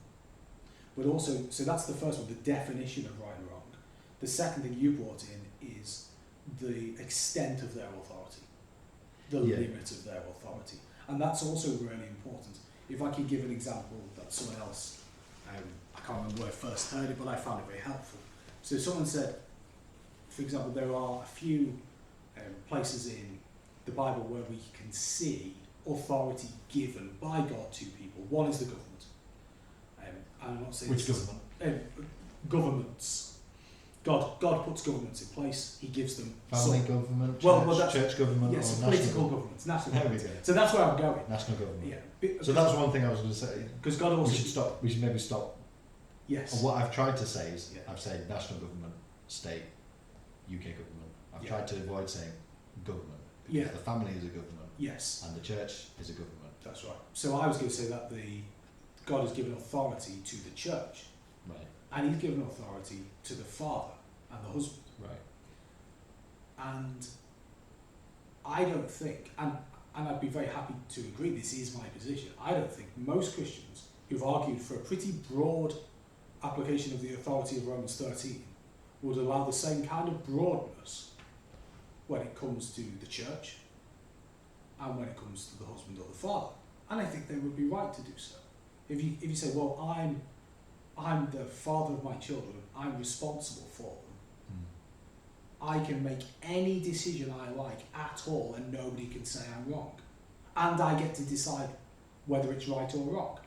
But also, so that's the first one, the definition of right and wrong. The second thing you brought in is the extent of their authority, the limit of their authority. And that's also really important. If I can give an example that someone else, I can't remember where I first heard it, but I found it very helpful. So someone said, for example, there are a few places in the Bible where we can see authority given by God to people. One is the government. And I'm not saying which government? Governments. God puts governments in place. He gives them Family government, church government, yes, or political national governments, national There we governments. go. So that's where I'm going. National government. Yeah. So that's one thing I was going to say. Because God also We should maybe stop. Yes. And what I've tried to say is, Yeah. I've said national government, state, UK government. I've Yeah. tried to avoid saying government because Yeah. the family is a government Yes. and the church is a government. That's right. So I was going to say that God has given authority to the church, Right. and He's given authority to the father and the husband. Right. And I don't think, and I'd be very happy to agree, this is my position, I don't think most Christians who've argued for a pretty broad application of the authority of Romans 13 would allow the same kind of broadness when it comes to the church and when it comes to the husband or the father. And I think they would be right to do so. If you say, well, I'm the father of my children, I'm responsible for them, I can make any decision I like at all and nobody can say I'm wrong. And I get to decide whether it's right or wrong.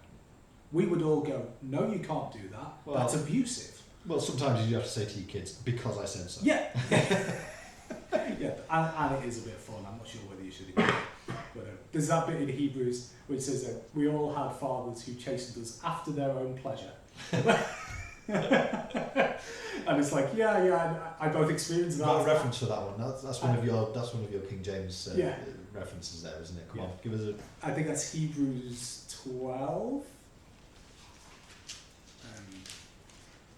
We would all go, no, you can't do that. Well, that's abusive. Well, sometimes you have to say to your kids, because I said so. Yeah. Yeah, and it is a bit fun. I'm not sure whether you should agree. But there's that bit in Hebrews which says that we all had fathers who chastened us after their own pleasure. And it's like, I both experienced You've that. got a reference for that one. That's one of your King James Yeah. references there, isn't it? Come Yeah. on, give us a. I think that's Hebrews 12.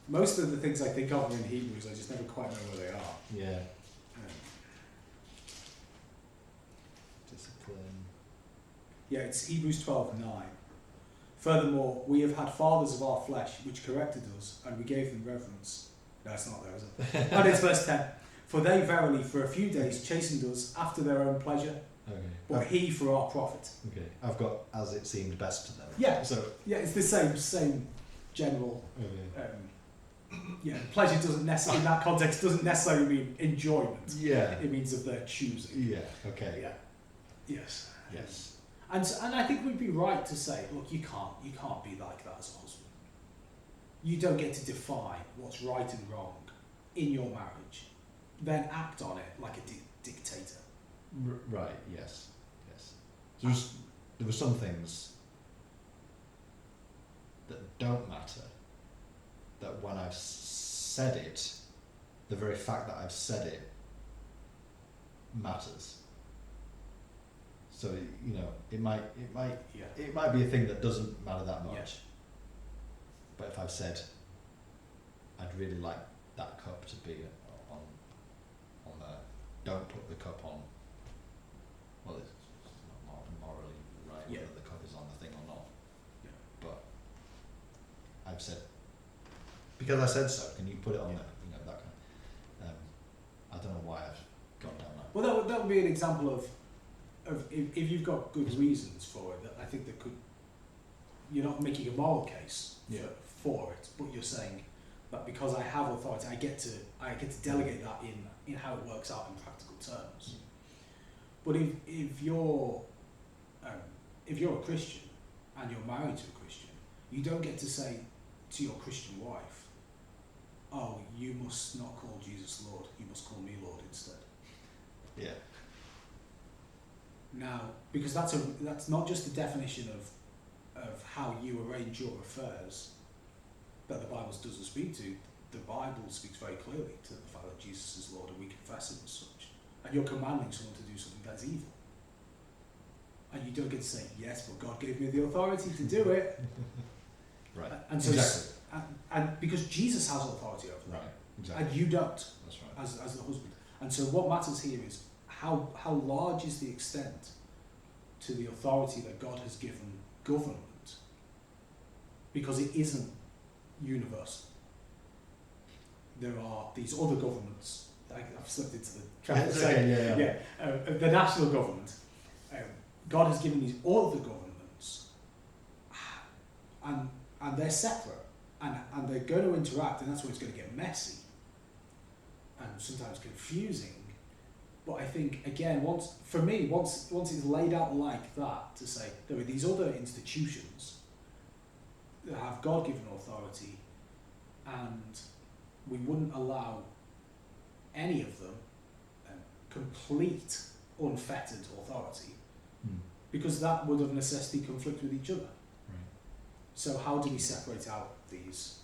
Most of the things I think of are in Hebrews, I just never quite know where they are. Yeah. Discipline. Yeah, it's Hebrews 12:9. Furthermore, we have had fathers of our flesh which corrected us, and we gave them reverence. No, it's not there, is it? And it's verse 10. For they verily for a few days chastened us after their own pleasure, Okay. but he for our profit. Okay. I've got as it seemed best to them. Yeah. So. Yeah, it's the same general. Okay. Pleasure doesn't necessarily, in that context, doesn't necessarily mean enjoyment. Yeah. It means of their choosing. Yeah. Okay. Yeah. Yes. Yes. And I think we'd be right to say, look, you can't be like that as a husband. You don't get to define what's right and wrong in your marriage, then act on it like a dictator. Right. Yes. Yes. There were some things that don't matter, that when I've said it, the very fact that I've said it matters. So you know, it might be a thing that doesn't matter that much. Yeah. But if I've said, I'd really like that cup to be on there. Don't put the cup on. Well, it's not morally right Yeah. whether the cup is on the thing or not. Yeah. But I've said, because I said so. Can you put it on Yeah. there? You know, that kind of. I don't know why I've gone down that. Well, that would be an example of if you've got good reasons for it. That I think that could. You're not making a moral case for it, but you're saying that because I have authority, I get to delegate that in how it works out in practical terms. But if you're a Christian and you're married to a Christian, you don't get to say to your Christian wife, "Oh, you must not call Jesus Lord. You must call me Lord instead." Yeah. Now, because that's not just the definition of how you arrange your affairs that the Bible doesn't speak to. The Bible speaks very clearly to the fact that Jesus is Lord and we confess him as such. And you're commanding someone to do something that's evil. And you don't get to say, yes, but God gave me the authority to do it. Right. And so exactly. and because Jesus has authority over that. Right. Exactly. And you don't. That's right. As the husband. And so what matters here is how large is the extent to the authority that God has given government, because it isn't universal. There are these other governments. I've slipped into the trap. The national government. God has given these other governments, and they're separate, and they're going to interact, and that's where it's going to get messy and sometimes confusing. But I think, again, once it's laid out like that, to say there are these other institutions that have God-given authority, and we wouldn't allow any of them complete unfettered authority, because that would of necessity conflict with each other. Right. So how do we separate out these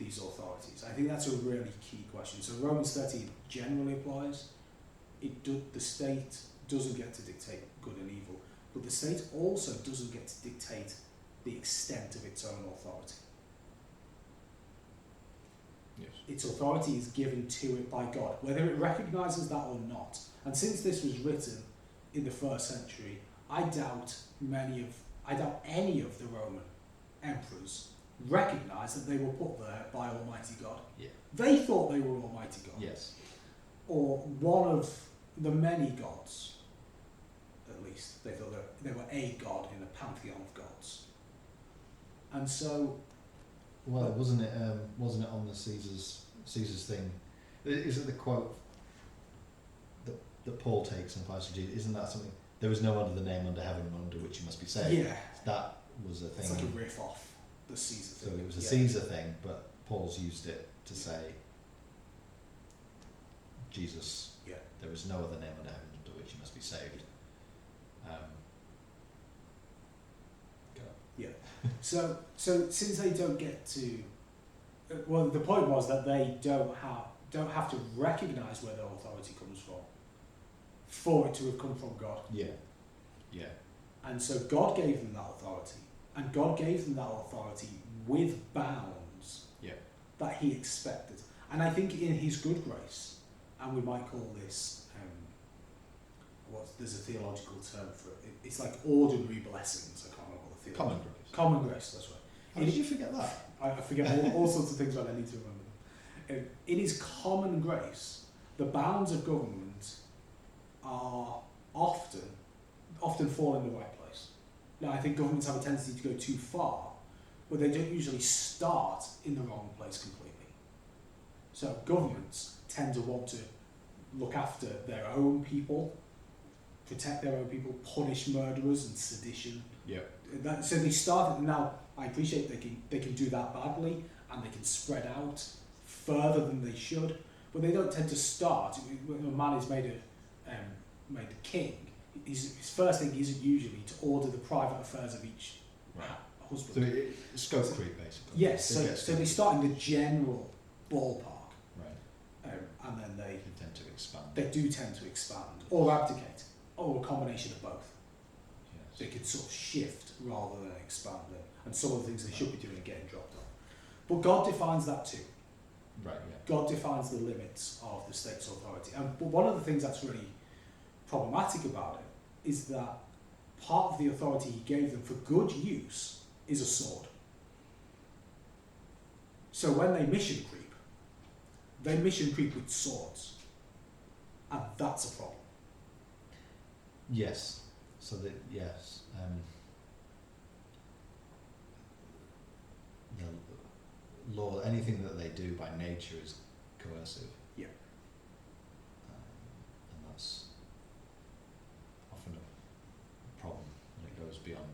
authorities? I think that's a really key question. So Romans 13 generally applies. The state doesn't get to dictate good and evil, but the state also doesn't get to dictate the extent of its own authority. Yes. Its authority is given to it by God, whether it recognises that or not. And since this was written in the 1st century, I doubt any of the Roman emperors recognised that they were put there by Almighty God. Yeah. They thought they were Almighty God. Yes. Or one of the many gods, at least. They thought that they were a god in a pantheon of gods. And so... Well, wasn't it on the Caesar's thing? Is it the quote that Paul takes and applies to Jesus? Isn't that something? There is no other name under heaven under which you must be saved. Yeah. That was a thing. It's like a riff off the Caesar thing. So it was a Caesar thing, but Paul's used it to say Jesus. Yeah. There is no other name under heaven under which you must be saved. So since they don't get to, well, the point was that they don't have to recognise where their authority comes from for it to have come from God. Yeah. Yeah. And so God gave them that authority, and God gave them that authority with bounds that he expected. And I think in his good grace, and we might call this, there's a theological term for it. It's like ordinary blessings. I can't remember what the theological... Common grace, that's right. How did you forget that? I forget all sorts of things when I need to remember them. In his common grace, the bounds of government are often fall in the right place. Now, I think governments have a tendency to go too far, but they don't usually start in the wrong place completely. So governments tend to want to look after their own people, protect their own people, punish murderers and sedition. Yeah. So they start. Now, I appreciate they can do that badly, and they can spread out further than they should, but they don't tend to start. When a man is made a king, his first thing isn't usually to order the private affairs of each husband. So scope creep, basically. Yes, They get so they start in the general ballpark, right. and then They tend to expand. they do tend to expand or abdicate, or a combination of both. Yes. They could sort of shift rather than expand it, and some of the things they should be doing are getting dropped off. But God defines that too. Right. Yeah. God defines the limits of the state's authority. But one of the things that's really problematic about it is that part of the authority he gave them for good use is a sword. So when they mission creep with swords. And that's a problem. Yes. So that yes. The law, anything that they do by nature is coercive. Yeah. And that's often a problem when it goes beyond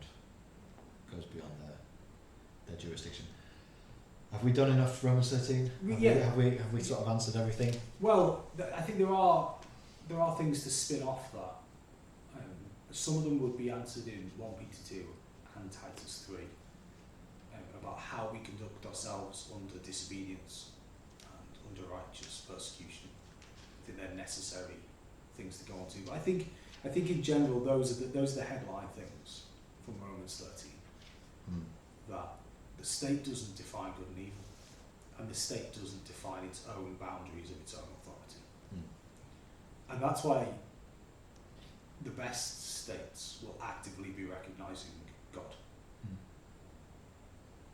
their jurisdiction. Have we done enough Romans 13? Have we sort of answered everything? Well, I think there are things to spin off that. Some of them would be answered in 1 Peter 2 and Titus 3 about how we conduct ourselves under disobedience and under righteous persecution. I think they're necessary things to go on to. But I think in general those are the headline things from Romans 13. That the state doesn't define good and evil, and the state doesn't define its own boundaries of its own authority. And that's why the best states will actively be recognising God.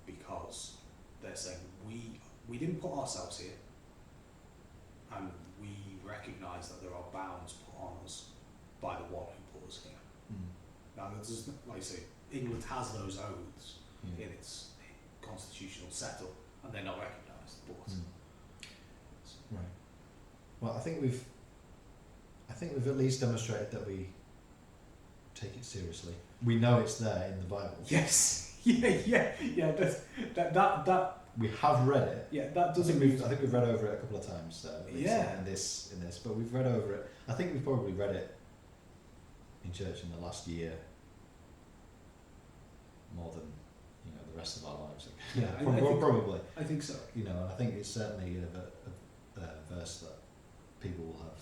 Because they're saying, we didn't put ourselves here, and we recognise that there are bounds put on us by the one who put us here. Now, there's, like I say, England has those oaths in its constitutional setup, and they're not recognised. But right. Well, I think we've at least demonstrated that we take it seriously. We know it's there in the Bible. yes, yeah. That we have read it. Yeah, that doesn't. I think we've read over it a couple of times. In this, but we've read over it. I think we've probably read it in church in the last year more than the rest of our lives. Yeah, probably. I think so. And I think it's certainly a verse that people will have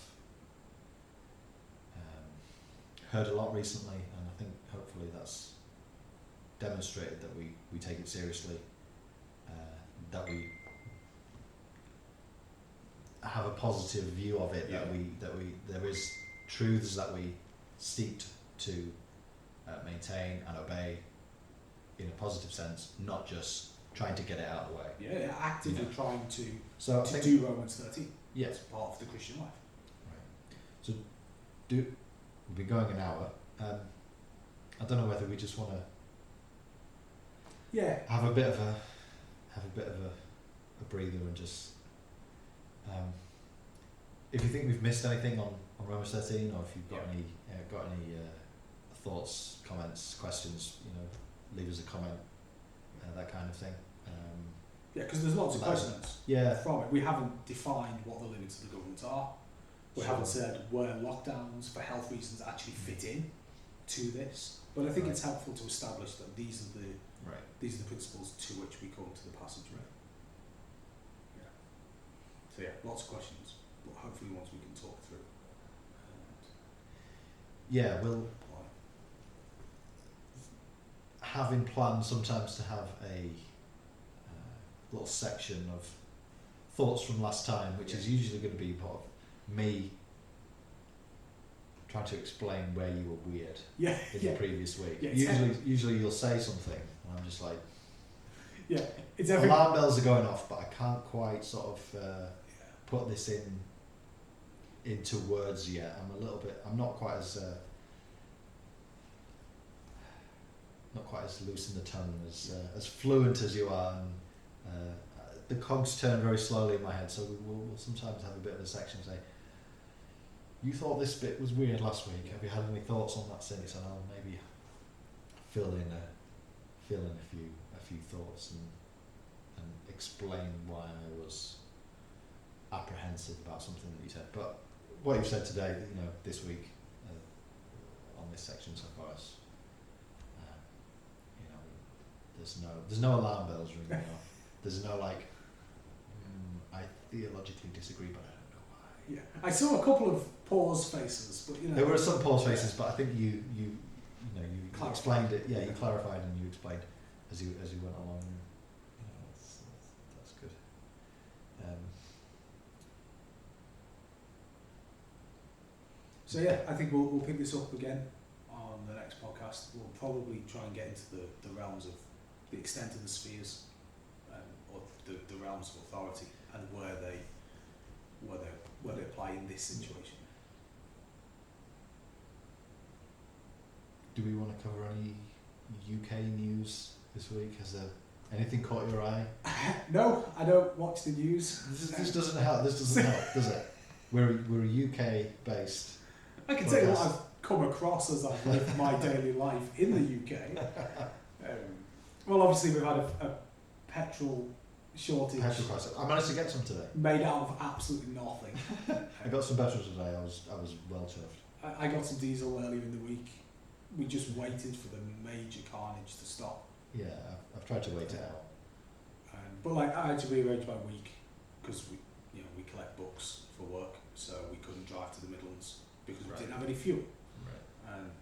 heard a lot recently, and I think hopefully that's demonstrated that we take it seriously, that we have a positive view of it, that there is truths that we seek to maintain and obey in a positive sense, not just trying to get it out of the way. Yeah, actively trying to think, do Romans 13. Yes, it's part of the Christian life. Right. So, we've been going an hour. I don't know whether we just want to have a bit of a breather and just if you think we've missed anything on Romans 13, or if you've got any thoughts, comments, questions, leave us a comment, that kind of thing. Because there's lots of questions from it. We haven't defined what the limits of the government are. We haven't said where lockdowns for health reasons actually fit in to this. But I think it's helpful to establish that these are the principles to which we come to the passage. So lots of questions, but hopefully ones we can talk through. We'll have in plan sometimes to have a little section of thoughts from last time, which is usually going to be part of me trying to explain where you were weird in the previous week. Usually you'll say something and I'm just like, it's alarm bells are going off, but I can't quite sort of put this into words yet. I'm not quite as loose in the tongue, as fluent as you are, and the cogs turn very slowly in my head, so we'll sometimes have a bit of a section say, you thought this bit was weird last week, have you had any thoughts on that since? And I'll maybe fill in a few thoughts and explain why I was apprehensive about something that you said. But what you've said today, this week on this section so far is there's no alarm bells ringing off. There's no like, I theologically disagree, but I don't know why. Yeah, I saw a couple of pause faces, but you know There were some pause faces, but I think you Clarified. explained it. Yeah, you clarified and you explained as you went along. And, that's good. So yeah, I think we'll pick this up again on the next podcast. We'll probably try and get into the realms of the extent of the spheres, or the realms of authority, and where they apply in this situation. Do we want to cover any UK news this week? Has there anything caught your eye? No, I don't watch the news. This doesn't help. This doesn't help, does it? We're UK based. I can tell you what I've come across as I've lived my daily life in the UK. Well, obviously we've had a petrol shortage. Petrol prices. I managed to get some today. Made out of absolutely nothing. I got some petrol today. I was well chuffed. I got some diesel earlier in the week. We just waited for the major carnage to stop. Yeah, I've tried to wait it out. But like I had to rearrange my week because we collect books for work, so we couldn't drive to the Midlands because we didn't have any fuel. Right.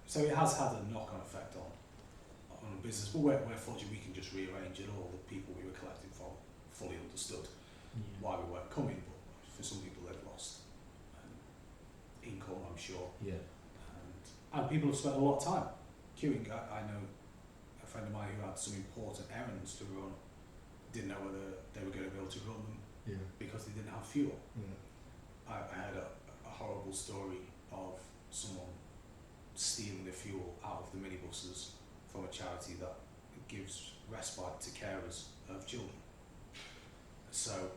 So it has had a knock-on effect on business. But we're fortunate we can just rearrange it. All the people we were collecting from fully understood why we weren't coming, but for some people they've lost income, I'm sure. Yeah. And people have spent a lot of time queuing. I know a friend of mine who had some important errands to run, didn't know whether they were going to be able to run them because they didn't have fuel. I heard a horrible story of someone stealing the fuel out of the minibuses from a charity that gives respite to carers of children. So,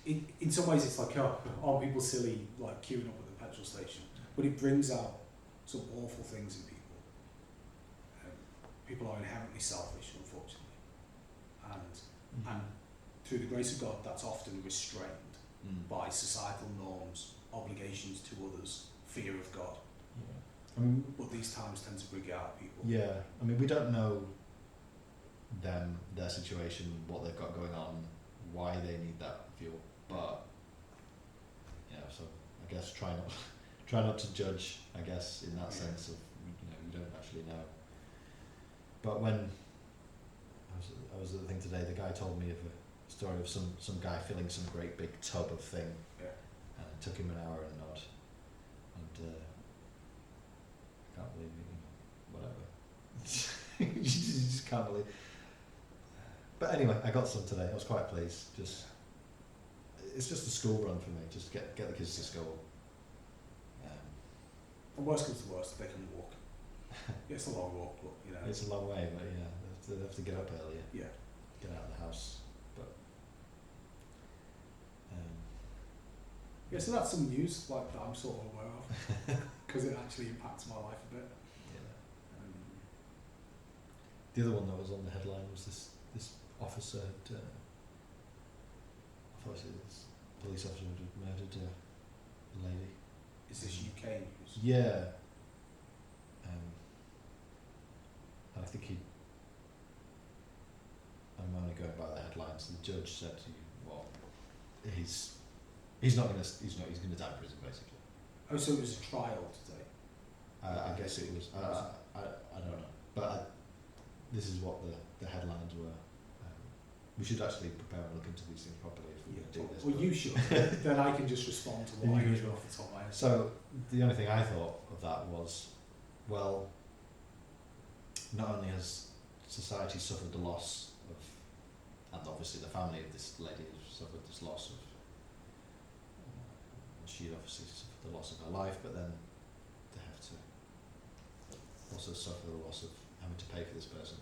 in some ways it's like, are people silly, like queuing up at the petrol station? But it brings out some awful things in people. People are inherently selfish, unfortunately. And through the grace of God, that's often restrained by societal norms, obligations to others, fear of God. I mean, But these times tend to bring it out of people. yeah, I mean, we don't know their situation, what they've got going on, why they need that fuel, but so I guess try not to judge, I guess, in that sense of you don't actually know. But when I was at the thing today, the guy told me of a story of some guy filling some great big tub of thing, and it took him an hour and odd, and I can't believe it, whatever. You just can't believe. But anyway, I got some today. I was quite pleased. It's just a school run for me. Just get the kids to school. And worst comes to worst, they can walk. It's a long walk, but It's a long way, but they have to get up earlier. Yeah. Get out of the house, but. So that's some news like that I'm sort of aware of because it actually impacts my life a bit. The other one that was on the headline was this officer had, I thought it was this police officer had murdered a lady. Is this UK news? Yeah. And I think I'm only going by the headlines. The judge said, well, he's going to die in prison basically. Oh, so it was a trial today? I guess it was. I don't know, but this is what the headlines were. We should actually prepare and look into these things properly if we're going to do this. Well, you should. Then I can just respond to what I hear off the top of my head. So the only thing I thought of that was, well, not only has society suffered the loss of, and obviously the family of this lady has suffered this loss of, she obviously suffered the loss of her life, but then they have to also suffer the loss of having to pay for this person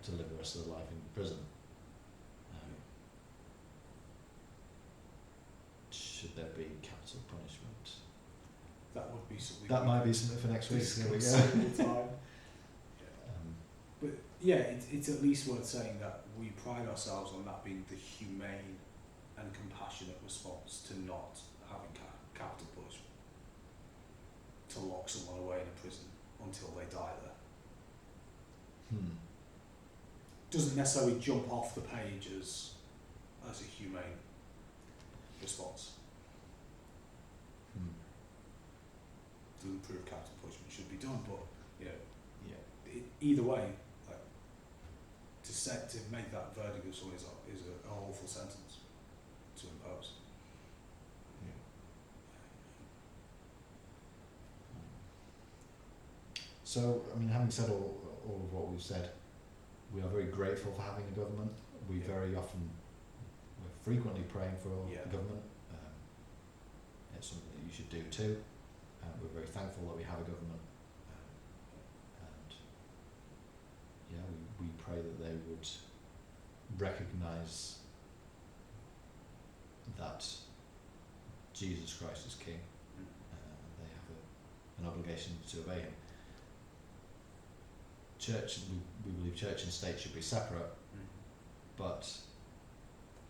to live the rest of their life in prison. Should there be capital punishment? that would be something. That might be something for next week. Here we go. But yeah, it's at least worth saying that we pride ourselves on that being the humane and compassionate response to not having capital punishment. To lock someone away in a prison until they die there. doesn't necessarily jump off the page as a humane response. Doesn't prove capital punishment should be done, but you know, either way, like, to make that verdict of someone is a awful sentence to impose. So, I mean, having said all of what we've said, we are very grateful for having a government. We're frequently praying for the government. It's something that you should do too. We're very thankful that we have a government. We pray that they would recognise that Jesus Christ is King. They have an obligation to obey him. Church, we believe church and state should be separate, but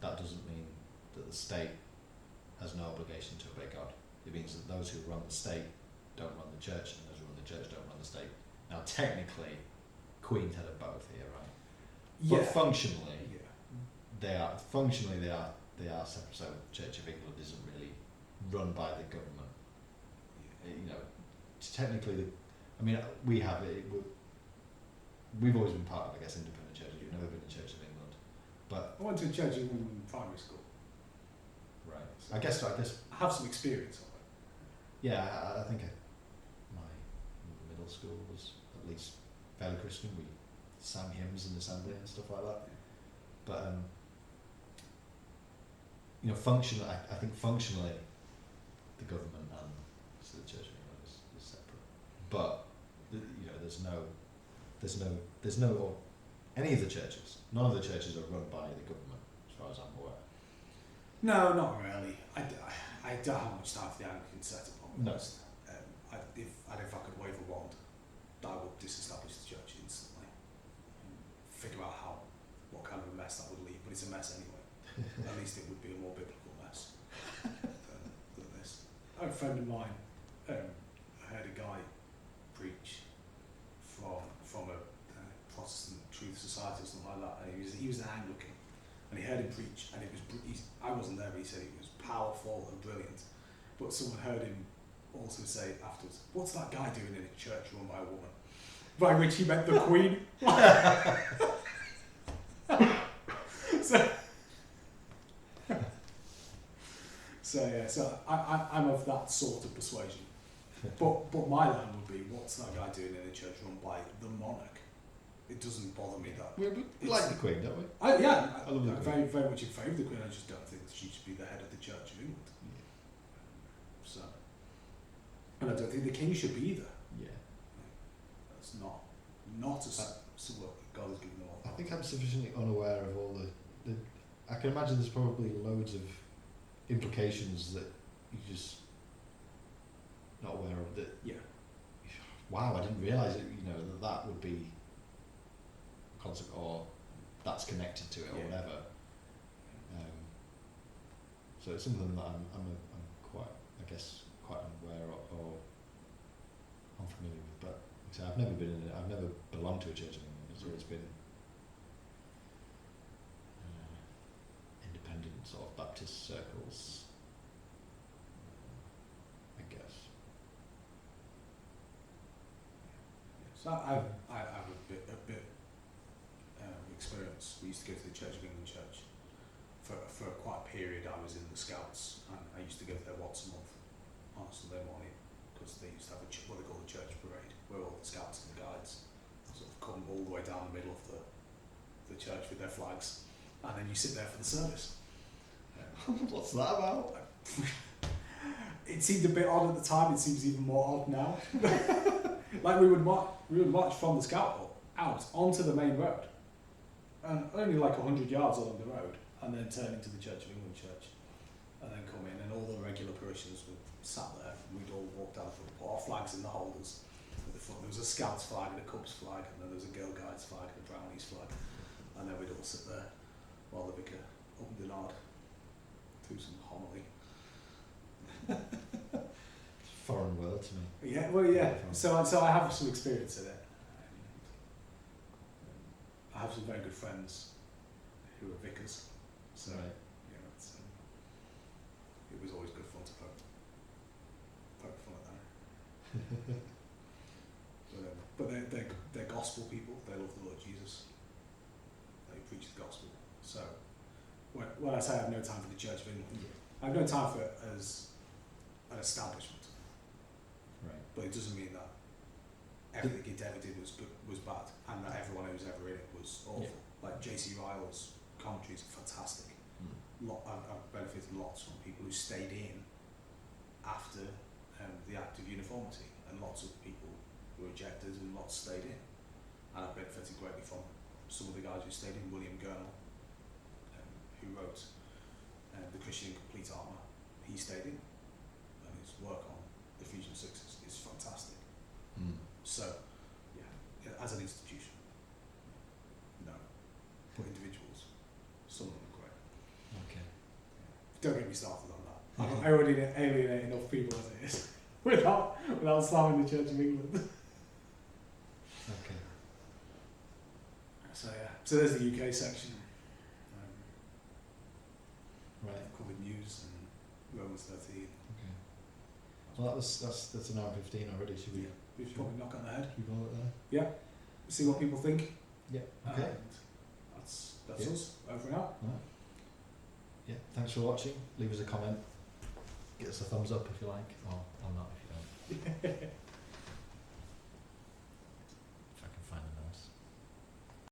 that doesn't mean that the state has no obligation to obey God. It means that those who run the state don't run the church, and those who run the church don't run the state. Now, technically, Queen's head of both here, right? Yeah. But functionally, they are separate. So, Church of England isn't really run by the government. You know, technically, we have it. We've always been part of, I guess, independent churches. We've never been a Church of England, but I went to a Church of England in primary school. Right. I guess I have some experience of it. Yeah, I think my middle school was at least fairly Christian. We sang hymns in assembly and stuff like that. But functionally, I think functionally, the government and the Church of England is separate. But there's no any of the churches. None of the churches are run by the government, as far as I'm aware. No, not really. I don't have much time for the Anglican setup. No. If I could wave a wand, I would disestablish the church instantly. Figure out what kind of a mess that would leave, but it's a mess anyway. At least it would be a more biblical mess than this. A friend of mine, I heard a guy preach from a Protestant Truth Society or something like that, and he was an Anglican, and he heard him preach, and I wasn't there, but he said it was powerful and brilliant. But someone heard him also say afterwards, "What's that guy doing in a church run by a woman?" By which he meant the Queen. So I'm of that sort of persuasion. But my line would be, what's that guy doing in a church run by the monarch? It doesn't bother me that. We like the Queen, don't we? I love the Queen. very, very much in favour of the Queen. I just don't think that she should be the head of the Church of England. So, and I don't think the King should be either. Yeah. That's not what God has given them all. I think I'm sufficiently unaware of all the I can imagine there's probably loads of implications that you're just not aware of. That wow, I didn't realise it. That would be concept, or that's connected to it, or whatever. So it's something that I'm quite unaware of, or unfamiliar with. But like I say, I've never been in it. I've never belonged to a church of England. It's always been independent sort of Baptist circles, I guess. So I have a bit experience. We used to go to the Church of England church for quite a period. I was in the Scouts, and I used to go there once a month on a Sunday morning, because they used to have what they call a church parade, where all the Scouts and the Guides sort of come all the way down the middle of the church with their flags, and then you sit there for the service. What's that about? It seemed a bit odd at the time. It seems even more odd now. Like we would march from the Scout Hall out onto the main road, and only like 100 yards along the road, and then turn into the Church of England church, and then come in, and all the regular parishioners were sat there, and we'd all walk down and put our flags in the holders at the front. There was a Scouts flag and a Cubs flag, and then there was a Girl Guides flag and a Brownies flag, and then we'd all sit there while the vicar opened the nod through some homily. Foreign world to me. Yeah, well, yeah. So I have some experience in it. have some very good friends who are vicars, so Right. you know, it was always good fun to poke fun at them. But they're gospel people. They love the Lord Jesus. They preach the gospel. So when I say I have no time for the Church of England, I have no time for it as an establishment. Right. But it doesn't mean that everything it ever did was good, was bad, and that everyone who was ever in it was awful. Yeah. Like J.C. Ryle's commentaries are fantastic. I've benefited lots from people who stayed in after the Act of Uniformity, and lots of people were ejected and lots stayed in. And I've benefited greatly from some of the guys who stayed in. William Gurnall, who wrote The Christian in Complete Armour, he stayed in, and his work on Ephesians 6 is fantastic. So, yeah, as an institution, no. But individuals, some of them are great. Okay. Don't get me started on that. I already alienate enough people as it is without slamming the Church of England. Okay. So yeah, so there's the UK section. Right. I've covered news and Romans 13. Okay. Well, that's an hour and 15 already. Should we? We should probably knock on the head. Should we call it there? See what people think. Yeah. Okay. And that's Yeah. us over and out. Right. Yeah. Thanks for watching. Leave us a comment. Give us a thumbs up if you like, or not if you don't.